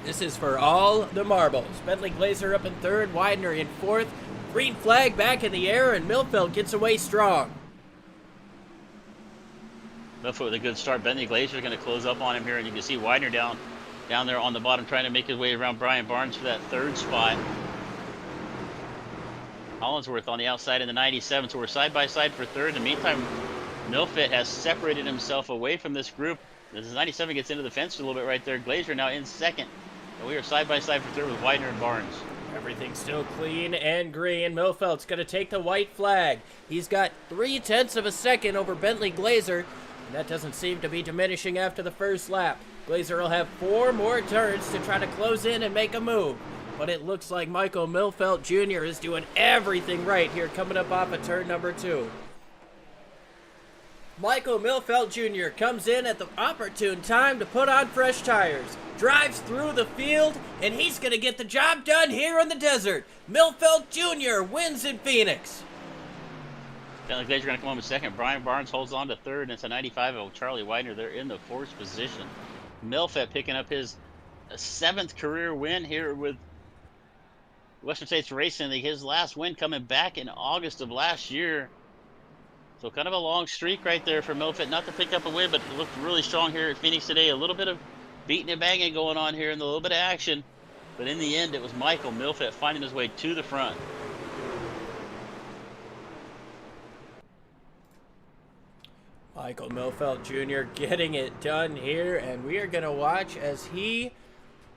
This is for all the marbles. Bentley Glazer up in 3rd, Widener in 4th. Green flag back in the air, and Milfeld gets away strong. Milfeld with a good start. Bentley Glazer going to close up on him here, and you can see Widener down there on the bottom trying to make his way around Brian Barnes for that 3rd spot. Hollinsworth on the outside in the 97, so we're side by side for 3rd. In the meantime, Milfeld has separated himself away from this group. As the 97 gets into the fence a little bit right there. Glazer now in 2nd. And we are side by side for 3rd with Widener and Barnes. Everything's still clean and green. Milfeld's going to take the white flag. He's got 0.3 of a second over Bentley Glazer, and that doesn't seem to be diminishing after the first lap. Glazer will have 4 more turns to try to close in and make a move, but it looks like Michael Milfeld Jr. is doing everything right here coming up off of turn number 2. Michael Milfeld Jr. comes in at the opportune time to put on fresh tires, drives through the field, and he's going to get the job done here in the desert. Milfeld Jr. wins in Phoenix. Bentley Glazer going to come home in 2nd. Brian Barnes holds on to 3rd, and it's a 95 of Charlie Widener. They're in the 4th position. Milfeld picking up his 7th career win here with Western States Racing League. His last win coming back in August of last year. So kind of a long streak right there for Milfeld. Not to pick up a win, but it looked really strong here at Phoenix today. A little bit of beating and banging going on here and a little bit of action. But in the end, it was Michael Milfeld finding his way to the front. Michael Milfeld Jr. getting it done here, and we are going to watch as he,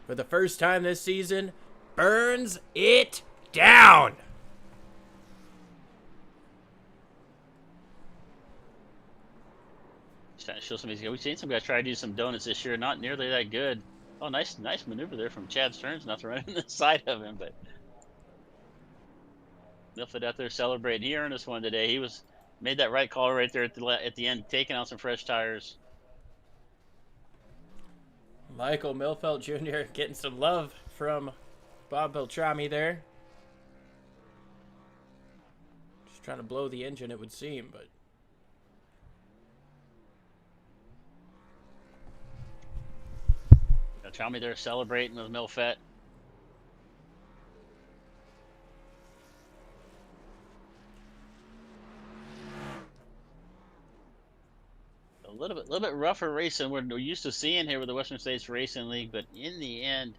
for the first time this season, burns it down. Trying to show some of these. We've seen some guys try to do some donuts this year, not nearly that good. Oh, nice maneuver there from Chad Stearns, not to run in the side of him, but Milfeld out there celebrating. He earned this one today. He made that right call right there at the end, taking out some fresh tires. Michael Milfeld Jr. getting some love from Bob Beltrami there. Just trying to blow the engine, it would seem, but Beltrami there celebrating with Milfeld. A little bit rougher racing we're used to seeing here with the Western States Racing League, but in the end,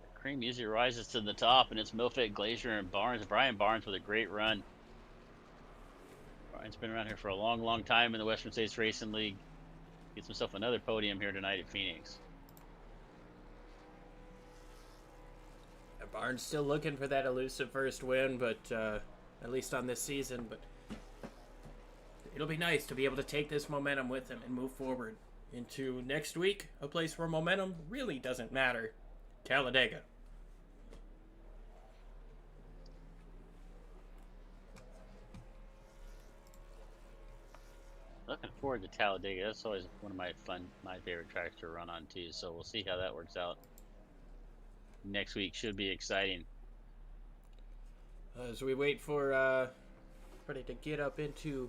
the cream usually rises to the top, and it's Milfeld, Glazer, and Barnes. Brian Barnes with a great run. Brian's been around here for a long time in the Western States Racing League. Gets himself another podium here tonight at Phoenix. Barnes still looking for that elusive first win, but at least on this season. But it'll be nice to be able to take this momentum with him and move forward into next week, a place where momentum really doesn't matter, Talladega. Looking forward to Talladega. That's always one of my favorite tracks to run on too. So we'll see how that works out. Next week should be exciting. As we wait for everybody to get up into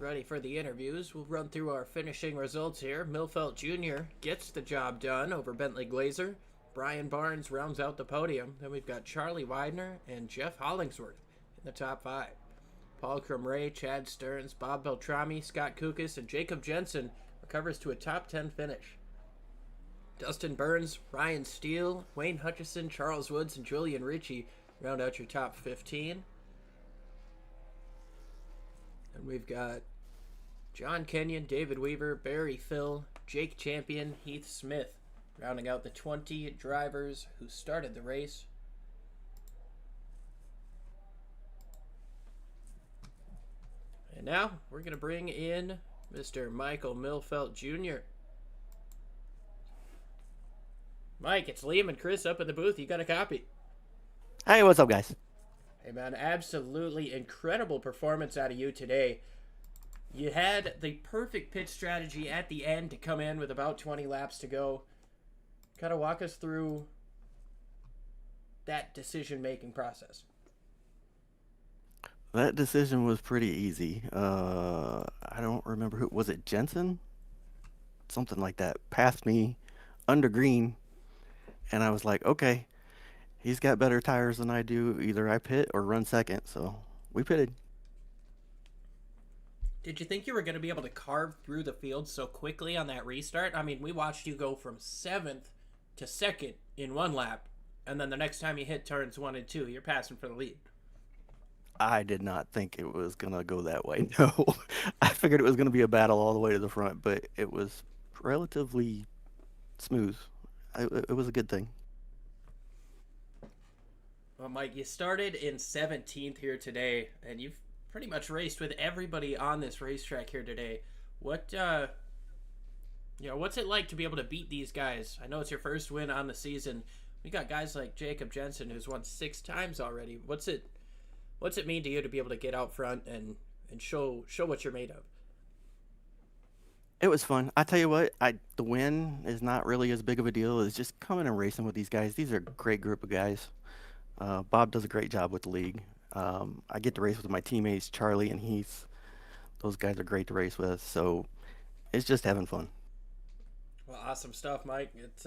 ready for the interviews, we'll run through our finishing results here. Milfeld Jr. gets the job done over Bentley Glazer. Brian Barnes rounds out the podium. Then we've got Charlie Widener and Jeff Hollingsworth in the top 5. Paul Crumray, Chad Stearns, Bob Beltrami, Scott Kukas, and Jacob Jensen recovers to a top 10 finish. Dustin Burns, Ryan Steele, Wayne Hutchison, Charles Woods, and Julian Ritchie round out your top 15. And we've got John Kenyon, David Weaver, Barry Phil, Jake Champion, Heath Smith, rounding out the 20 drivers who started the race. And now we're going to bring in Mr. Michael Milfelt Jr. Mike, it's Liam and Chris up in the booth. You got a copy. Hey, what's up, guys? Hey, man, absolutely incredible performance out of you today. You had the perfect pit strategy at the end to come in with about 20 laps to go. Kind of walk us through that decision-making process. That decision was pretty easy. I don't remember who was it. Jensen, something like that, passed me under green, and I was like, okay, he's got better tires than I do. Either I pit or run second. So we pitted. Did you think you were going to be able to carve through the field so quickly on that restart? I mean, we watched you go from 7th to 2nd in one lap, and then the next time you hit turns 1 and 2, you're passing for the lead. I did not think it was gonna go that way. No, I figured it was gonna be a battle all the way to the front, but it was relatively smooth. It was a good thing. Well, Mike, you started in 17th here today, and you've pretty much raced with everybody on this racetrack here today. What's it like to be able to beat these guys? I know it's your first win on the season. We got guys like Jacob Jensen, who's won 6 times already. What's it mean to you to be able to get out front and show what you're made of? It was fun. I tell you what, the win is not really as big of a deal as just coming and racing with these guys. These are a great group of guys. Bob does a great job with the league. I get to race with my teammates, Charlie and Heath. Those guys are great to race with, so it's just having fun. Well, awesome stuff, Mike. It's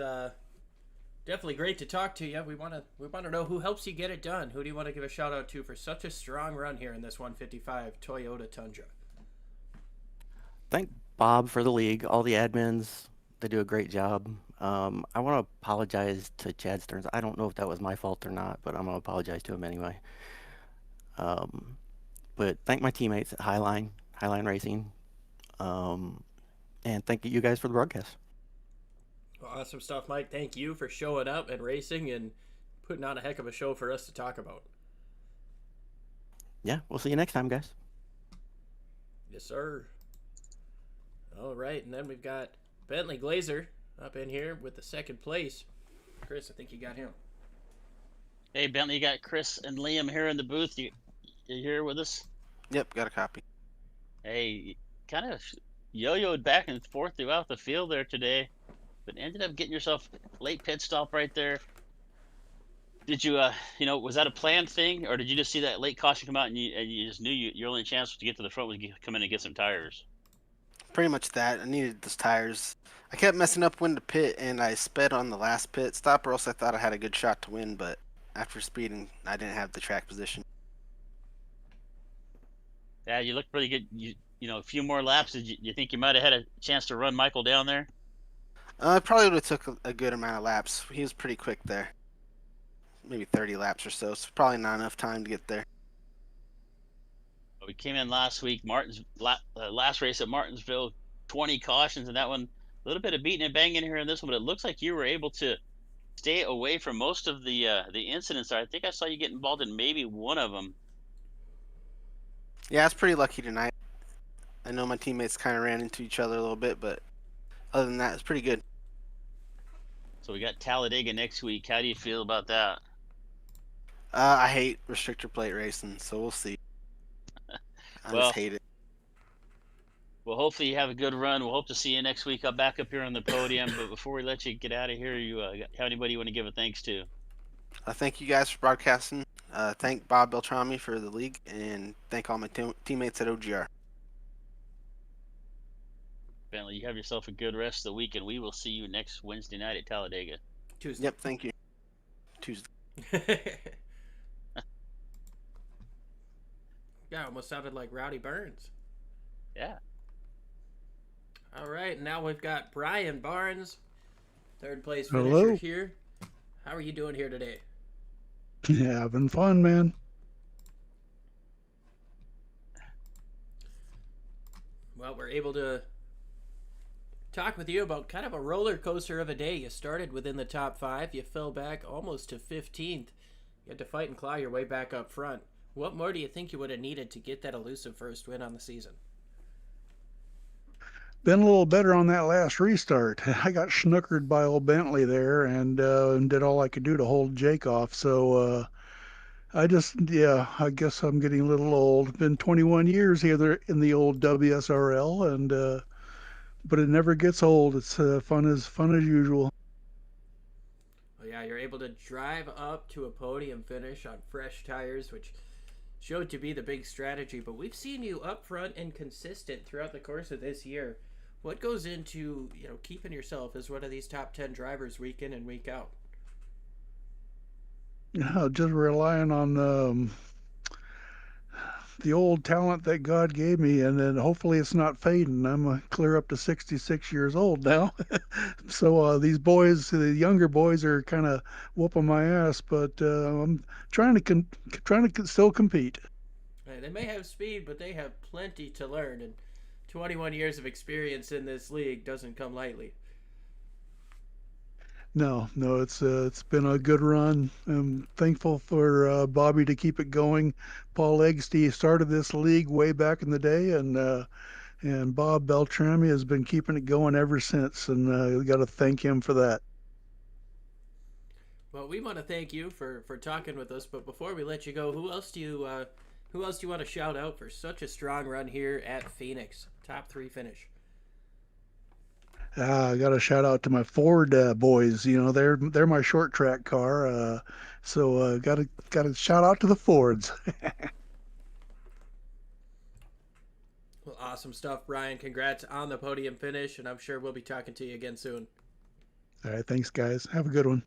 definitely great to talk to you. We want to know who helps you get it done. Who do you want to give a shout out to for such a strong run here in this 155 Toyota Tundra? Thank Bob for the league, all the admins. They do a great job. I want to apologize to Chad Stearns. I don't know if that was my fault or not, but I'm going to apologize to him anyway. But thank my teammates at Highline Racing. And thank you guys for the broadcast. Well, awesome stuff, Mike. Thank you for showing up and racing and putting on a heck of a show for us to talk about. Yeah, we'll see you next time, guys. Yes, sir. All right, and then we've got Bentley Glazer up in here with the second place. Chris, I think you got him. Hey, Bentley, you got Chris and Liam here in the booth. You here with us? Yep, got a copy. Hey, kind of yo-yoed back and forth throughout the field there today, but ended up getting yourself late pit stop right there. Did you, was that a planned thing, or did you just see that late caution come out and you just knew your only chance to get to the front was to come in and get some tires? Pretty much that. I needed those tires. I kept messing up when to pit, and I sped on the last pit stop, or else I thought I had a good shot to win, but after speeding, I didn't have the track position. Yeah, you looked pretty good. A few more laps. Did you think you might have had a chance to run Michael down there? Probably would have took a good amount of laps. He was pretty quick there. Maybe 30 laps or so. So probably not enough time to get there. We came in last week, last race at Martinsville, 20 cautions, and that one a little bit of beating and banging here in this one. But it looks like you were able to stay away from most of the incidents. I think I saw you get involved in maybe one of them. Yeah, I was pretty lucky tonight. I know my teammates kind of ran into each other a little bit, but other than that, it's pretty good. So we got Talladega next week. How do you feel about that? I hate restrictor plate racing, so we'll see. I just hate it. Well, hopefully you have a good run. We'll hope to see you next week back up here on the podium. But before we let you get out of here, you have anybody you want to give a thanks to? Thank you guys for broadcasting. Thank Bob Beltrami for the league, and thank all my teammates at OGR. Bentley, you have yourself a good rest of the week, and we will see you next Wednesday night at Talladega. Tuesday. Yep, thank you. Tuesday. Yeah, almost sounded like Rowdy Burns. Yeah. All right, now we've got Brian Barnes third place finisher Hello. here. How are you doing here today? Yeah, having fun, man. Well, we're able to talk with you about kind of a roller coaster of a day. You started within the top 5, you fell back almost to 15th. You had to fight and claw your way back up front. What more do you think you would have needed to get that elusive first win on the season? Been a little better on that last restart. I got snookered by old Bentley there and did all I could do to hold Jake off. So yeah, I guess I'm getting a little old. Been 21 years here there in the old WSRL, and but it never gets old. It's fun as usual. Well, yeah, you're able to drive up to a podium finish on fresh tires, which showed to be the big strategy. But we've seen you up front and consistent throughout the course of this year. What goes into keeping yourself as one of these top 10 drivers week in and week out? Yeah, just relying on the old talent that God gave me, and then hopefully it's not fading. I'm clear up to 66 years old now. So these boys, the younger boys, are kind of whooping my ass, but I'm trying to still compete. They may have speed, but they have plenty to learn, and 21 years of experience in this league doesn't come lightly. No, it's been a good run. I'm thankful for Bobby to keep it going. Paul Egsty started this league way back in the day, and Bob Beltrami has been keeping it going ever since, and we got to thank him for that. Well, we want to thank you for talking with us, but before we let you go, who else do you want to shout out for such a strong run here at Phoenix? Top 3 finish. I got to shout out to my Ford boys. You know, they're my short track car. So got to shout out to the Fords. Well, awesome stuff, Brian. Congrats on the podium finish, and I'm sure we'll be talking to you again soon. All right, thanks, guys. Have a good one.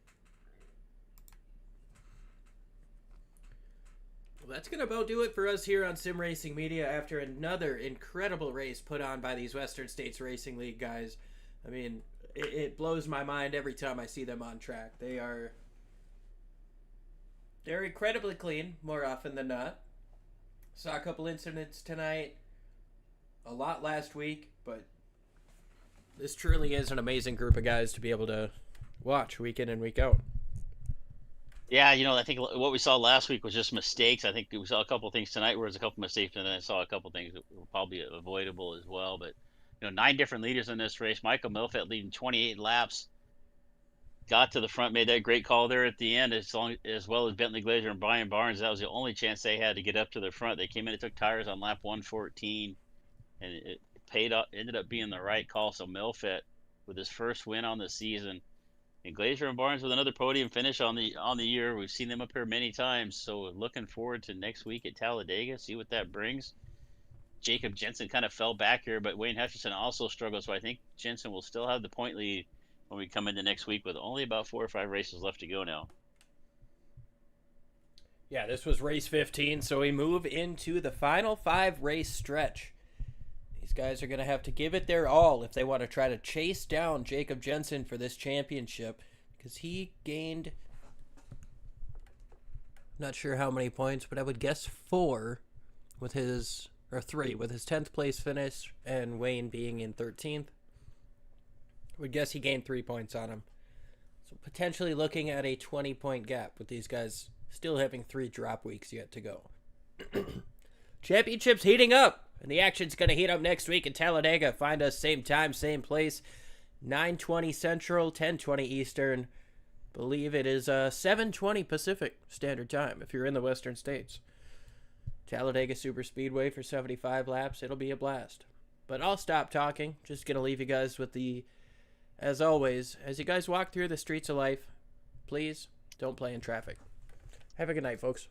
Well, that's going to about do it for us here on Sim Racing Media after another incredible race put on by these Western States Racing League guys. I mean, it blows my mind every time I see them on track. They're incredibly clean more often than not. Saw a couple incidents tonight, a lot last week, but this truly is an amazing group of guys to be able to watch week in and week out. Yeah, I think what we saw last week was just mistakes. I think we saw a couple things tonight where there's a couple mistakes, and then I saw a couple things that were probably avoidable as well. But 9 different leaders in this race. Michael Milfett leading 28 laps, got to the front, made that great call there at the end, as well as Bentley Glazer and Brian Barnes. That was the only chance they had to get up to the front. They came in and took tires on lap 114, and it paid off. Ended up being the right call. So Milfett with his first win on the season. And Glazer and Barnes with another podium finish on the year. We've seen them up here many times, so looking forward to next week at Talladega, see what that brings. Jacob Jensen kind of fell back here, but Wayne Hutchinson also struggled, so I think Jensen will still have the point lead when we come into next week with only about 4 or 5 races left to go now. Yeah, this was race 15, so we move into the final 5 race stretch. These guys are going to have to give it their all if they want to try to chase down Jacob Jensen for this championship, because he gained, not sure how many points, but I would guess 4 with his, or 3 with his 10th place finish and Wayne being in 13th. I would guess he gained 3 points on him. So potentially looking at a 20-point gap with these guys still having 3 drop weeks yet to go. Championship's heating up, and the action's going to heat up next week in Talladega. Find us same time, same place, 9:20 Central, 10:20 Eastern. Believe it is 7:20 Pacific Standard Time if you're in the Western States. Talladega Super Speedway for 75 laps. It'll be a blast. But I'll stop talking. Just going to leave you guys with as always, as you guys walk through the streets of life, please don't play in traffic. Have a good night, folks.